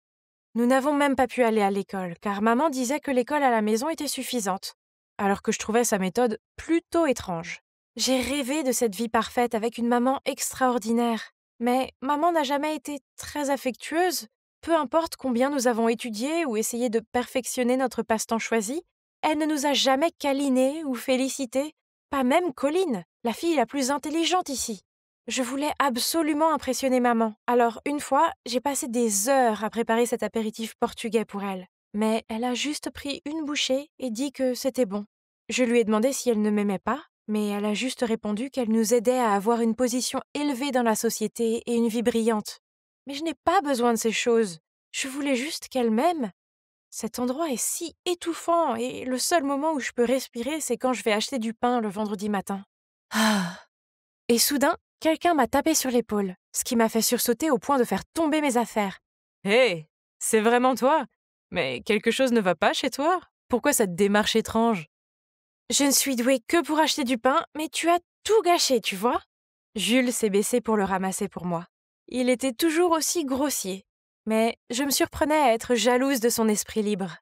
Nous n'avons même pas pu aller à l'école, car maman disait que l'école à la maison était suffisante, alors que je trouvais sa méthode plutôt étrange. J'ai rêvé de cette vie parfaite avec une maman extraordinaire, mais maman n'a jamais été très affectueuse. Peu importe combien nous avons étudié ou essayé de perfectionner notre passe-temps choisi, elle ne nous a jamais câlinés ou félicités, pas même Colline, la fille la plus intelligente ici. Je voulais absolument impressionner maman, alors une fois, j'ai passé des heures à préparer cet apéritif portugais pour elle. Mais elle a juste pris une bouchée et dit que c'était bon. Je lui ai demandé si elle ne m'aimait pas, mais elle a juste répondu qu'elle nous aidait à avoir une position élevée dans la société et une vie brillante. Mais je n'ai pas besoin de ces choses. Je voulais juste qu'elle m'aime. Cet endroit est si étouffant et le seul moment où je peux respirer, c'est quand je vais acheter du pain le vendredi matin. Ah. Et soudain, quelqu'un m'a tapé sur l'épaule, ce qui m'a fait sursauter au point de faire tomber mes affaires. « Hé, c'est vraiment toi? Mais quelque chose ne va pas chez toi? Pourquoi cette démarche étrange ?»« Je ne suis douée que pour acheter du pain, mais tu as tout gâché, tu vois ?» Jules s'est baissé pour le ramasser pour moi. Il était toujours aussi grossier, mais je me surprenais à être jalouse de son esprit libre.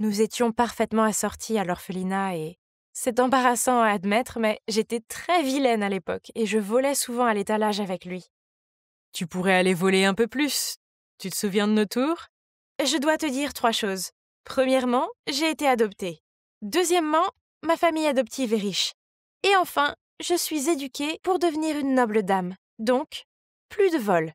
Nous étions parfaitement assortis à l'orphelinat et... C'est embarrassant à admettre, mais j'étais très vilaine à l'époque et je volais souvent à l'étalage avec lui. Tu pourrais aller voler un peu plus. Tu te souviens de nos tours? Je dois te dire 3 choses. Premièrement, j'ai été adoptée. Deuxièmement, ma famille adoptive est riche. Et enfin, je suis éduquée pour devenir une noble dame. Donc, plus de vol.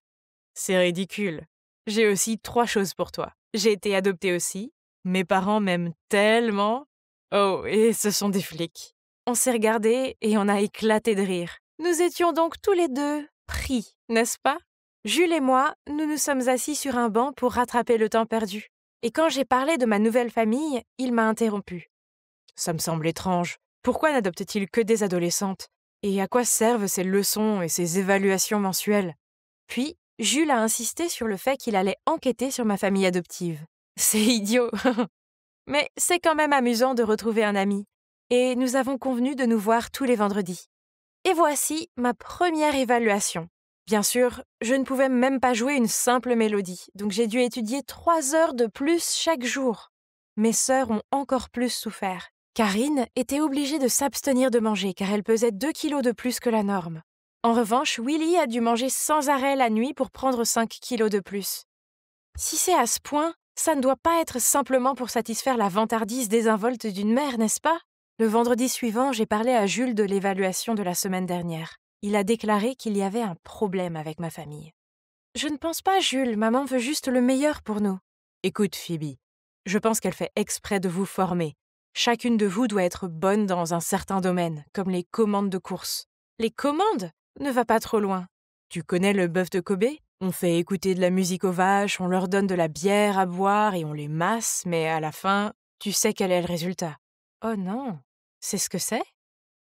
C'est ridicule. J'ai aussi 3 choses pour toi. J'ai été adoptée aussi. Mes parents m'aiment tellement. Oh, et ce sont des flics. On s'est regardés et on a éclaté de rire. Nous étions donc tous les deux pris, n'est-ce pas? Jules et moi, nous nous sommes assis sur un banc pour rattraper le temps perdu. Et quand j'ai parlé de ma nouvelle famille, il m'a interrompu. Ça me semble étrange. Pourquoi n'adopte-t-il que des adolescentes? Et à quoi servent ces leçons et ces évaluations mensuelles? Puis, Jules a insisté sur le fait qu'il allait enquêter sur ma famille adoptive. C'est idiot. Mais c'est quand même amusant de retrouver un ami. Et nous avons convenu de nous voir tous les vendredis. Et voici ma première évaluation. Bien sûr, je ne pouvais même pas jouer une simple mélodie, donc j'ai dû étudier 3 heures de plus chaque jour. Mes sœurs ont encore plus souffert. Karine était obligée de s'abstenir de manger car elle pesait 2 kilos de plus que la norme. En revanche, Willy a dû manger sans arrêt la nuit pour prendre 5 kilos de plus. Si c'est à ce point, ça ne doit pas être simplement pour satisfaire la vantardise désinvolte d'une mère, n'est-ce pas? Le vendredi suivant, j'ai parlé à Jules de l'évaluation de la semaine dernière. Il a déclaré qu'il y avait un problème avec ma famille. Je ne pense pas, Jules, maman veut juste le meilleur pour nous. Écoute, Phoebe, je pense qu'elle fait exprès de vous former. Chacune de vous doit être bonne dans un certain domaine, comme les commandes de course. Les commandes? Ne va pas trop loin. Tu connais le bœuf de Kobe? On fait écouter de la musique aux vaches, on leur donne de la bière à boire et on les masse, mais à la fin, tu sais quel est le résultat. Oh non, c'est ce que c'est?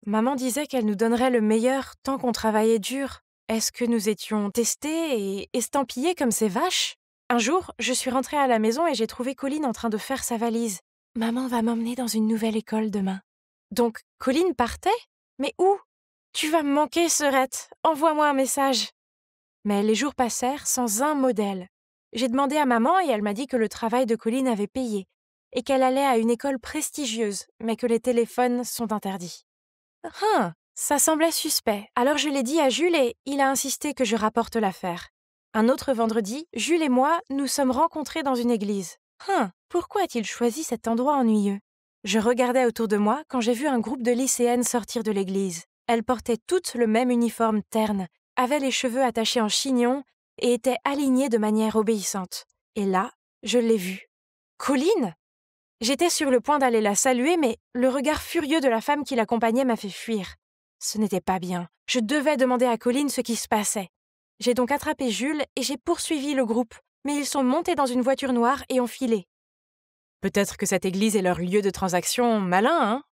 Maman disait qu'elle nous donnerait le meilleur tant qu'on travaillait dur. Est-ce que nous étions testés et estampillés comme ces vaches? Un jour, je suis rentrée à la maison et j'ai trouvé Colline en train de faire sa valise. Maman va m'emmener dans une nouvelle école demain. Donc, Colline partait? Mais où? Tu vas me manquer, Serette. Envoie-moi un message. Mais les jours passèrent sans un modèle. J'ai demandé à maman et elle m'a dit que le travail de Colline avait payé et qu'elle allait à une école prestigieuse, mais que les téléphones sont interdits. Ça semblait suspect. Alors je l'ai dit à Jules et il a insisté que je rapporte l'affaire. Un autre vendredi, Jules et moi nous sommes rencontrés dans une église. Pourquoi a-t-il choisi cet endroit ennuyeux? Je regardais autour de moi quand j'ai vu un groupe de lycéennes sortir de l'église. Elles portaient toutes le même uniforme terne, avaient les cheveux attachés en chignon et étaient alignées de manière obéissante. Et là, je l'ai vue. Colline? J'étais sur le point d'aller la saluer, mais le regard furieux de la femme qui l'accompagnait m'a fait fuir. Ce n'était pas bien. Je devais demander à Colline ce qui se passait. J'ai donc attrapé Jules et j'ai poursuivi le groupe, mais ils sont montés dans une voiture noire et ont filé. Peut-être que cette église est leur lieu de transaction malin, hein?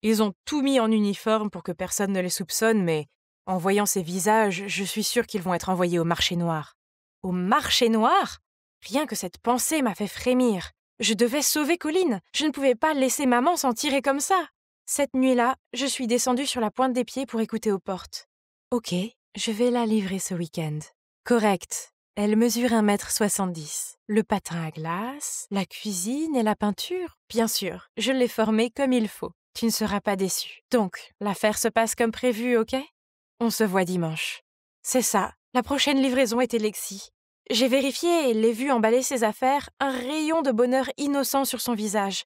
Ils ont tout mis en uniforme pour que personne ne les soupçonne, mais en voyant ces visages, je suis sûre qu'ils vont être envoyés au marché noir. Au marché noir? Rien que cette pensée m'a fait frémir. Je devais sauver Colline. Je ne pouvais pas laisser maman s'en tirer comme ça. Cette nuit-là, je suis descendue sur la pointe des pieds pour écouter aux portes. Ok, je vais la livrer ce week-end. Correct. Elle mesure 1,70 m. Le patin à glace, la cuisine et la peinture, bien sûr. Je l'ai formée comme il faut. Tu ne seras pas déçu. Donc, l'affaire se passe comme prévu, ok? On se voit dimanche. C'est ça. La prochaine livraison était Lexi. J'ai vérifié et l'ai vue emballer ses affaires, un rayon de bonheur innocent sur son visage.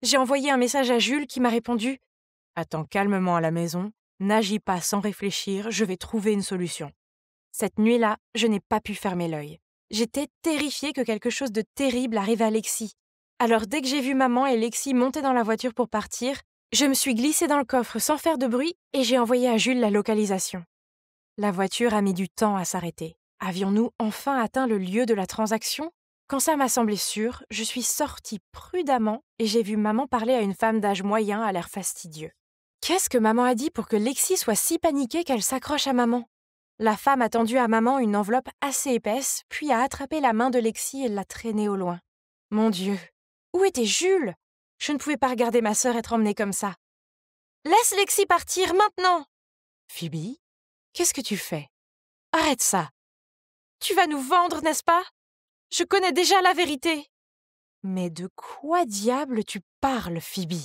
J'ai envoyé un message à Jules qui m'a répondu « Attends calmement à la maison, n'agis pas sans réfléchir, je vais trouver une solution. » Cette nuit-là, je n'ai pas pu fermer l'œil. J'étais terrifiée que quelque chose de terrible arrive à Lexi. Alors dès que j'ai vu maman et Lexi monter dans la voiture pour partir, je me suis glissée dans le coffre sans faire de bruit et j'ai envoyé à Jules la localisation. La voiture a mis du temps à s'arrêter. Avions-nous enfin atteint le lieu de la transaction? Quand ça m'a semblé sûr, je suis sortie prudemment et j'ai vu maman parler à une femme d'âge moyen à l'air fastidieux. Qu'est-ce que maman a dit pour que Lexi soit si paniquée qu'elle s'accroche à maman? La femme a tendu à maman une enveloppe assez épaisse, puis a attrapé la main de Lexi et l'a traînée au loin. Mon Dieu! Où était Jules? Je ne pouvais pas regarder ma sœur être emmenée comme ça. Laisse Lexi partir maintenant! Phoebe, qu'est-ce que tu fais? Arrête ça! Tu vas nous vendre, n'est-ce pas? Je connais déjà la vérité. Mais de quoi diable tu parles, Phoebe?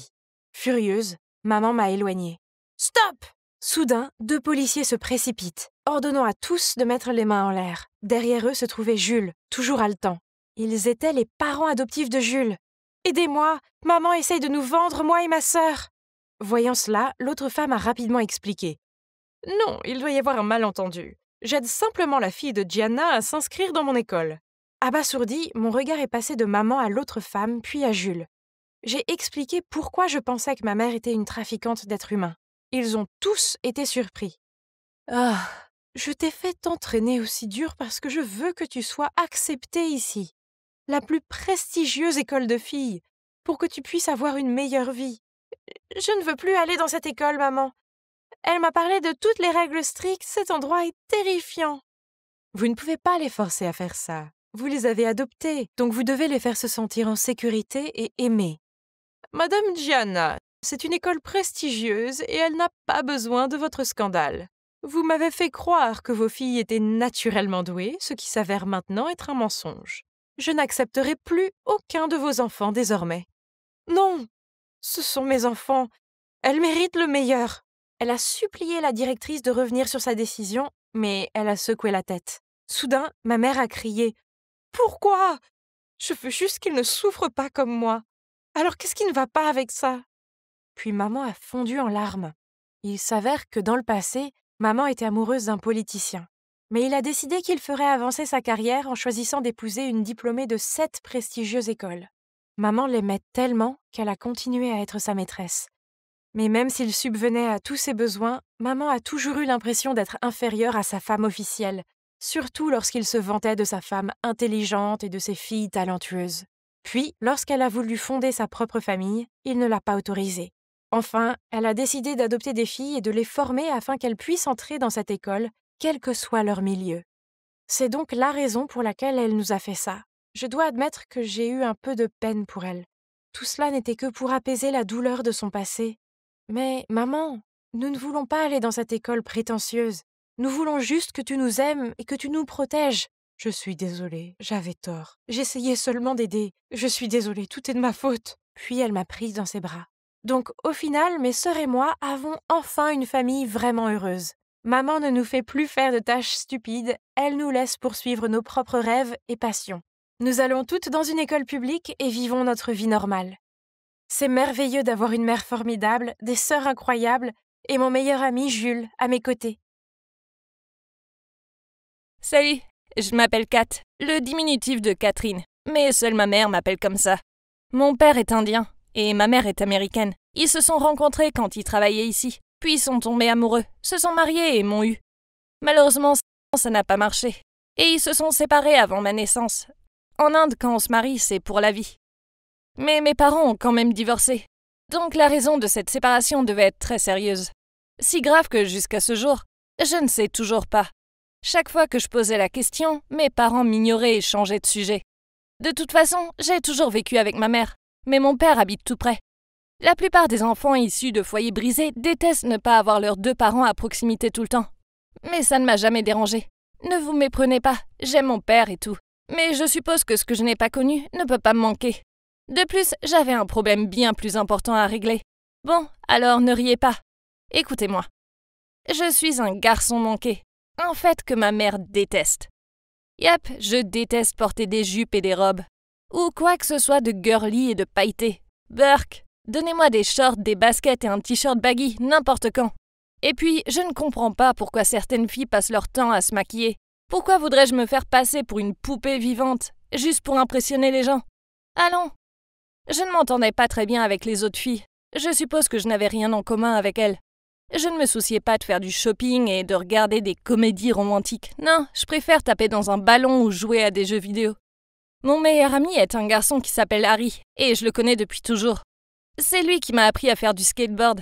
Furieuse, maman m'a éloignée. Stop! Soudain, 2 policiers se précipitent, ordonnant à tous de mettre les mains en l'air. Derrière eux se trouvait Jules, toujours haletant. Ils étaient les parents adoptifs de Jules. Aidez-moi! Maman essaye de nous vendre, moi et ma sœur! Voyant cela, l'autre femme a rapidement expliqué. Non, il doit y avoir un malentendu. J'aide simplement la fille de Gianna à s'inscrire dans mon école. Abasourdi, mon regard est passé de maman à l'autre femme, puis à Jules. J'ai expliqué pourquoi je pensais que ma mère était une trafiquante d'êtres humains. Ils ont tous été surpris. Ah, je t'ai fait t'entraîner aussi dur parce que je veux que tu sois acceptée ici. La plus prestigieuse école de filles, pour que tu puisses avoir une meilleure vie. Je ne veux plus aller dans cette école, maman. Elle m'a parlé de toutes les règles strictes, cet endroit est terrifiant. Vous ne pouvez pas les forcer à faire ça. Vous les avez adoptés, donc vous devez les faire se sentir en sécurité et aimés. Madame Gianna, c'est une école prestigieuse et elle n'a pas besoin de votre scandale. Vous m'avez fait croire que vos filles étaient naturellement douées, ce qui s'avère maintenant être un mensonge. Je n'accepterai plus aucun de vos enfants désormais. Non, ce sont mes enfants. Elles méritent le meilleur. Elle a supplié la directrice de revenir sur sa décision, mais elle a secoué la tête. Soudain, ma mère a crié « Pourquoi? Je veux juste qu'ils ne souffrent pas comme moi. Alors qu'est-ce qui ne va pas avec ça ?» Puis maman a fondu en larmes. Il s'avère que dans le passé, maman était amoureuse d'un politicien. Mais il a décidé qu'il ferait avancer sa carrière en choisissant d'épouser une diplômée de 7 prestigieuses écoles. Maman l'aimait tellement qu'elle a continué à être sa maîtresse. Mais même s'il subvenait à tous ses besoins, maman a toujours eu l'impression d'être inférieure à sa femme officielle, surtout lorsqu'il se vantait de sa femme intelligente et de ses filles talentueuses. Puis, lorsqu'elle a voulu fonder sa propre famille, il ne l'a pas autorisée. Enfin, elle a décidé d'adopter des filles et de les former afin qu'elles puissent entrer dans cette école, quel que soit leur milieu. C'est donc la raison pour laquelle elle nous a fait ça. Je dois admettre que j'ai eu un peu de peine pour elle. Tout cela n'était que pour apaiser la douleur de son passé. Mais, maman, nous ne voulons pas aller dans cette école prétentieuse. Nous voulons juste que tu nous aimes et que tu nous protèges. Je suis désolée, j'avais tort. J'essayais seulement d'aider. Je suis désolée, tout est de ma faute. Puis elle m'a prise dans ses bras. Donc, au final, mes sœurs et moi avons enfin une famille vraiment heureuse. Maman ne nous fait plus faire de tâches stupides, elle nous laisse poursuivre nos propres rêves et passions. Nous allons toutes dans une école publique et vivons notre vie normale. C'est merveilleux d'avoir une mère formidable, des sœurs incroyables et mon meilleur ami Jules à mes côtés. Salut, je m'appelle Kat, le diminutif de Catherine, mais seule ma mère m'appelle comme ça. Mon père est indien et ma mère est américaine. Ils se sont rencontrés quand ils travaillaient ici, puis sont tombés amoureux, se sont mariés et m'ont eu. Malheureusement, ça n'a pas marché, et ils se sont séparés avant ma naissance. En Inde, quand on se marie, c'est pour la vie. Mais mes parents ont quand même divorcé, donc la raison de cette séparation devait être très sérieuse. Si grave que jusqu'à ce jour, je ne sais toujours pas. Chaque fois que je posais la question, mes parents m'ignoraient et changeaient de sujet. De toute façon, j'ai toujours vécu avec ma mère, mais mon père habite tout près. La plupart des enfants issus de foyers brisés détestent ne pas avoir leurs 2 parents à proximité tout le temps. Mais ça ne m'a jamais dérangée. Ne vous méprenez pas, j'aime mon père et tout. Mais je suppose que ce que je n'ai pas connu ne peut pas me manquer. De plus, j'avais un problème bien plus important à régler. Bon, alors ne riez pas. Écoutez-moi. Je suis un garçon manqué. Un fait que ma mère déteste. Yep, je déteste porter des jupes et des robes. Ou quoi que ce soit de girly et de pailleté. Burk, donnez-moi des shorts, des baskets et un t-shirt baggy, n'importe quand. Et puis, je ne comprends pas pourquoi certaines filles passent leur temps à se maquiller. Pourquoi voudrais-je me faire passer pour une poupée vivante, juste pour impressionner les gens? Allons. Je ne m'entendais pas très bien avec les autres filles. Je suppose que je n'avais rien en commun avec elles. Je ne me souciais pas de faire du shopping et de regarder des comédies romantiques. Non, je préfère taper dans un ballon ou jouer à des jeux vidéo. Mon meilleur ami est un garçon qui s'appelle Harry, et je le connais depuis toujours. C'est lui qui m'a appris à faire du skateboard.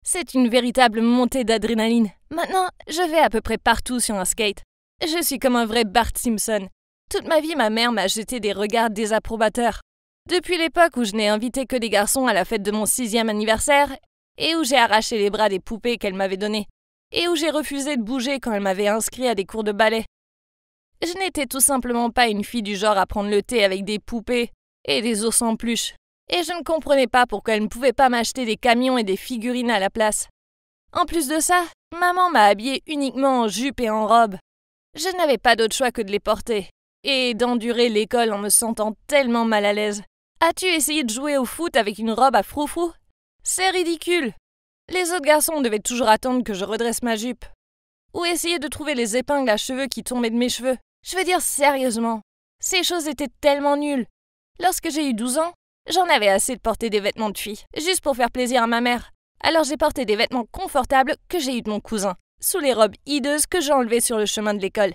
C'est une véritable montée d'adrénaline. Maintenant, je vais à peu près partout sur un skate. Je suis comme un vrai Bart Simpson. Toute ma vie, ma mère m'a jeté des regards désapprobateurs. Depuis l'époque où je n'ai invité que des garçons à la fête de mon 6e anniversaire, et où j'ai arraché les bras des poupées qu'elle m'avait données, et où j'ai refusé de bouger quand elle m'avait inscrit à des cours de ballet. Je n'étais tout simplement pas une fille du genre à prendre le thé avec des poupées et des ours en peluche, et je ne comprenais pas pourquoi elle ne pouvait pas m'acheter des camions et des figurines à la place. En plus de ça, maman m'a habillée uniquement en jupe et en robe. Je n'avais pas d'autre choix que de les porter, et d'endurer l'école en me sentant tellement mal à l'aise. As-tu essayé de jouer au foot avec une robe à froufrou? C'est ridicule. Les autres garçons devaient toujours attendre que je redresse ma jupe. Ou essayer de trouver les épingles à cheveux qui tombaient de mes cheveux. Je veux dire sérieusement, ces choses étaient tellement nulles. Lorsque j'ai eu 12 ans, j'en avais assez de porter des vêtements de fille, juste pour faire plaisir à ma mère. Alors j'ai porté des vêtements confortables que j'ai eus de mon cousin, sous les robes hideuses que j'ai enlevées sur le chemin de l'école.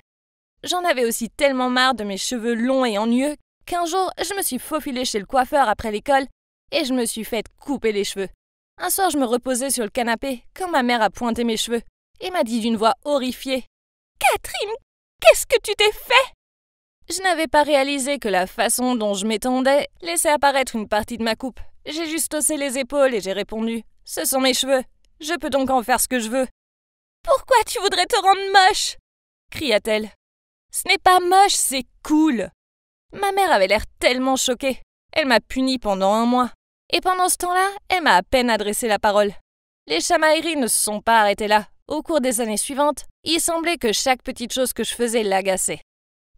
J'en avais aussi tellement marre de mes cheveux longs et ennuyeux qu'un jour, je me suis faufilée chez le coiffeur après l'école et je me suis fait couper les cheveux. Un soir, je me reposais sur le canapé quand ma mère a pointé mes cheveux et m'a dit d'une voix horrifiée « Catherine, qu'est-ce que tu t'es fait ?» Je n'avais pas réalisé que la façon dont je m'étendais laissait apparaître une partie de ma coupe. J'ai juste haussé les épaules et j'ai répondu « Ce sont mes cheveux, je peux donc en faire ce que je veux. »« Pourquoi tu voudrais te rendre moche ?» cria-t-elle. « Ce n'est pas moche, c'est cool !» Ma mère avait l'air tellement choquée. Elle m'a punie pendant 1 mois. Et pendant ce temps-là, elle m'a à peine adressé la parole. Les chamailleries ne se sont pas arrêtées là. Au cours des années suivantes, il semblait que chaque petite chose que je faisais l'agaçait.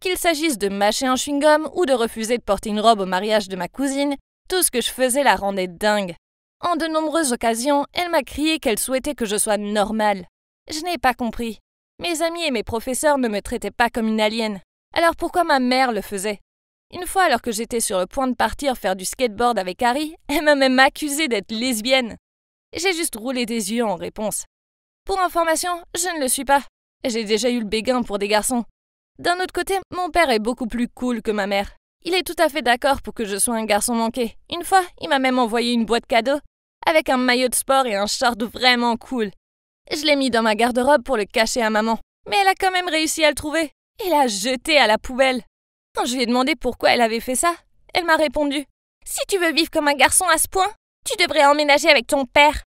Qu'il s'agisse de mâcher un chewing-gum ou de refuser de porter une robe au mariage de ma cousine, tout ce que je faisais la rendait dingue. En de nombreuses occasions, elle m'a crié qu'elle souhaitait que je sois normale. Je n'ai pas compris. Mes amis et mes professeurs ne me traitaient pas comme une alien. Alors pourquoi ma mère le faisait ? Une fois, alors que j'étais sur le point de partir faire du skateboard avec Harry, elle m'a même accusée d'être lesbienne. J'ai juste roulé des yeux en réponse. Pour information, je ne le suis pas. J'ai déjà eu le béguin pour des garçons. D'un autre côté, mon père est beaucoup plus cool que ma mère. Il est tout à fait d'accord pour que je sois un garçon manqué. Une fois, il m'a même envoyé une boîte cadeau avec un maillot de sport et un short vraiment cool. Je l'ai mis dans ma garde-robe pour le cacher à maman. Mais elle a quand même réussi à le trouver et l'a jeté à la poubelle. Quand je lui ai demandé pourquoi elle avait fait ça, elle m'a répondu « Si tu veux vivre comme un garçon à ce point, tu devrais emménager avec ton père. »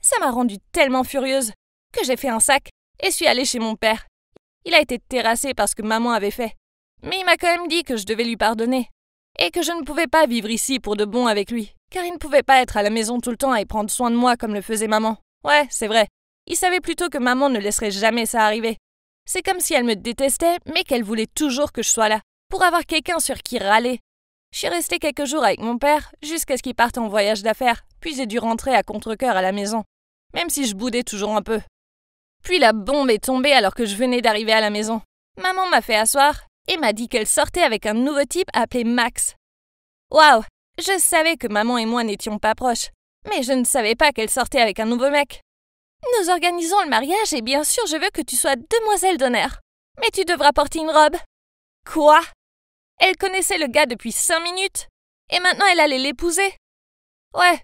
Ça m'a rendue tellement furieuse que j'ai fait un sac et suis allée chez mon père. Il a été terrassé par ce que maman avait fait. Mais il m'a quand même dit que je devais lui pardonner et que je ne pouvais pas vivre ici pour de bon avec lui, car il ne pouvait pas être à la maison tout le temps et prendre soin de moi comme le faisait maman. Ouais, c'est vrai. Il savait plutôt que maman ne laisserait jamais ça arriver. C'est comme si elle me détestait, mais qu'elle voulait toujours que je sois là, pour avoir quelqu'un sur qui râler. Je suis restée quelques jours avec mon père, jusqu'à ce qu'il parte en voyage d'affaires, puis j'ai dû rentrer à contre-cœur à la maison, même si je boudais toujours un peu. Puis la bombe est tombée alors que je venais d'arriver à la maison. Maman m'a fait asseoir et m'a dit qu'elle sortait avec un nouveau type appelé Max. Waouh! Je savais que maman et moi n'étions pas proches, mais je ne savais pas qu'elle sortait avec un nouveau mec. Nous organisons le mariage et bien sûr je veux que tu sois demoiselle d'honneur. Mais tu devras porter une robe. Quoi? Elle connaissait le gars depuis 5 minutes et maintenant elle allait l'épouser? Ouais,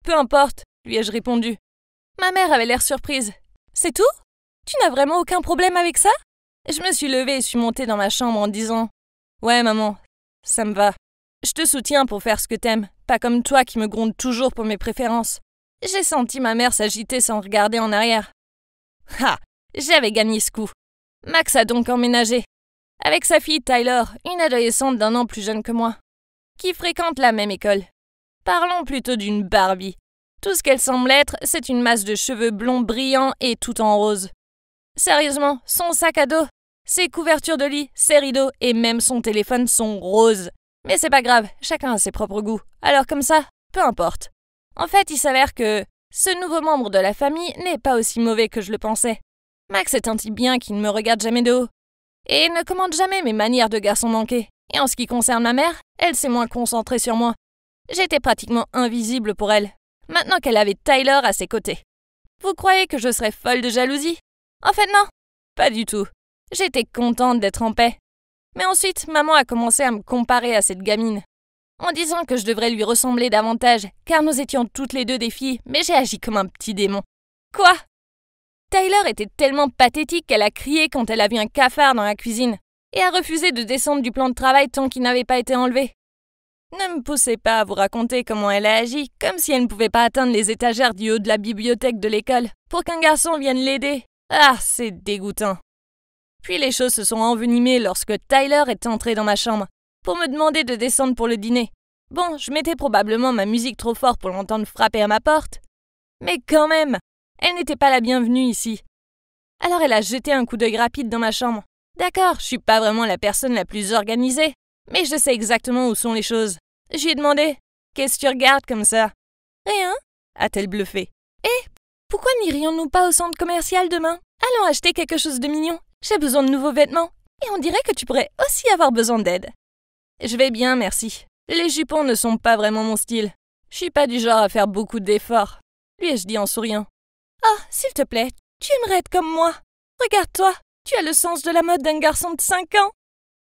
peu importe, lui ai-je répondu. Ma mère avait l'air surprise. C'est tout? Tu n'as vraiment aucun problème avec ça? Je me suis levée et suis montée dans ma chambre en disant « Ouais maman, ça me va. Je te soutiens pour faire ce que t'aimes, pas comme toi qui me gronde toujours pour mes préférences. » J'ai senti ma mère s'agiter sans regarder en arrière. Ha! J'avais gagné ce coup. Max a donc emménagé. Avec sa fille Tyler, une adolescente d'1 an plus jeune que moi, qui fréquente la même école. Parlons plutôt d'une Barbie. Tout ce qu'elle semble être, c'est une masse de cheveux blonds brillants et tout en rose. Sérieusement, son sac à dos, ses couvertures de lit, ses rideaux et même son téléphone sont roses. Mais c'est pas grave, chacun a ses propres goûts. Alors comme ça, peu importe. En fait, il s'avère que ce nouveau membre de la famille n'est pas aussi mauvais que je le pensais. Max est un type bien qui ne me regarde jamais de haut. Et ne commande jamais mes manières de garçon manqué. Et en ce qui concerne ma mère, elle s'est moins concentrée sur moi. J'étais pratiquement invisible pour elle, maintenant qu'elle avait Tyler à ses côtés. Vous croyez que je serais folle de jalousie? En fait non, pas du tout. J'étais contente d'être en paix. Mais ensuite, maman a commencé à me comparer à cette gamine, en disant que je devrais lui ressembler davantage, car nous étions toutes les deux des filles, mais j'ai agi comme un petit démon. Quoi? Tyler était tellement pathétique qu'elle a crié quand elle a vu un cafard dans la cuisine, et a refusé de descendre du plan de travail tant qu'il n'avait pas été enlevé. Ne me poussez pas à vous raconter comment elle a agi, comme si elle ne pouvait pas atteindre les étagères du haut de la bibliothèque de l'école, pour qu'un garçon vienne l'aider. Ah, c'est dégoûtant. Puis les choses se sont envenimées lorsque Tyler est entré dans ma chambre, pour me demander de descendre pour le dîner. Bon, je mettais probablement ma musique trop fort pour l'entendre frapper à ma porte. Mais quand même, elle n'était pas la bienvenue ici. Alors elle a jeté un coup d'œil rapide dans ma chambre. D'accord, je suis pas vraiment la personne la plus organisée, mais je sais exactement où sont les choses. Je lui ai demandé « Qu'est-ce que tu regardes comme ça ?»« Rien » a-t-elle bluffé. « Eh, pourquoi n'irions-nous pas au centre commercial demain? Allons acheter quelque chose de mignon. J'ai besoin de nouveaux vêtements. Et on dirait que tu pourrais aussi avoir besoin d'aide. » Je vais bien, merci. Les jupons ne sont pas vraiment mon style. Je suis pas du genre à faire beaucoup d'efforts, lui ai-je dit en souriant. « Oh, s'il te plaît, tu aimerais être comme moi. Regarde-toi, tu as le sens de la mode d'un garçon de 5 ans.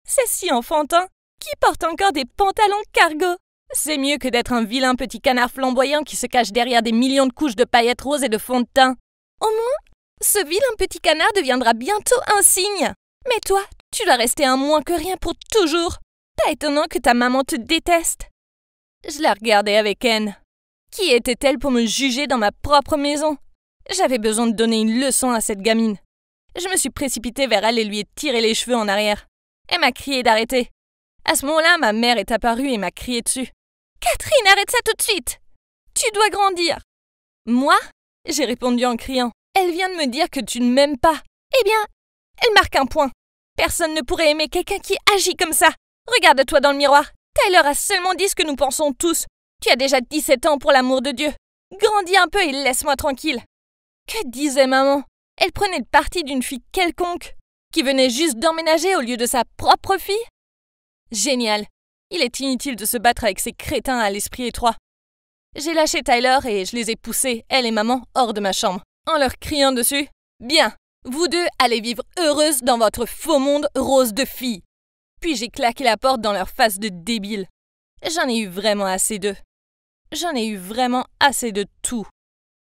C'est si enfantin. Qui porte encore des pantalons cargo? C'est mieux que d'être un vilain petit canard flamboyant qui se cache derrière des millions de couches de paillettes roses et de fond de teint. Au moins, ce vilain petit canard deviendra bientôt un cygne. Mais toi, tu dois rester un moins que rien pour toujours. Pas étonnant que ta maman te déteste. » Je la regardais avec haine. Qui était-elle pour me juger dans ma propre maison? J'avais besoin de donner une leçon à cette gamine. Je me suis précipitée vers elle et lui ai tiré les cheveux en arrière. Elle m'a crié d'arrêter. À ce moment-là, ma mère est apparue et m'a crié dessus. « Catherine, arrête ça tout de suite! Tu dois grandir !» Moi? J'ai répondu en criant. « Elle vient de me dire que tu ne m'aimes pas. Eh bien, elle marque un point. Personne ne pourrait aimer quelqu'un qui agit comme ça. Regarde-toi dans le miroir. Tyler a seulement dit ce que nous pensons tous. Tu as déjà 17 ans pour l'amour de Dieu. Grandis un peu et laisse-moi tranquille. » Que disait maman? Elle prenait le parti d'une fille quelconque, qui venait juste d'emménager au lieu de sa propre fille? Génial. Il est inutile de se battre avec ces crétins à l'esprit étroit. J'ai lâché Tyler et je les ai poussés, elle et maman, hors de ma chambre, en leur criant dessus « Bien, vous deux allez vivre heureuses dans votre faux monde rose de filles. » Puis j'ai claqué la porte dans leur face de débiles. J'en ai eu vraiment assez d'eux. J'en ai eu vraiment assez de tout.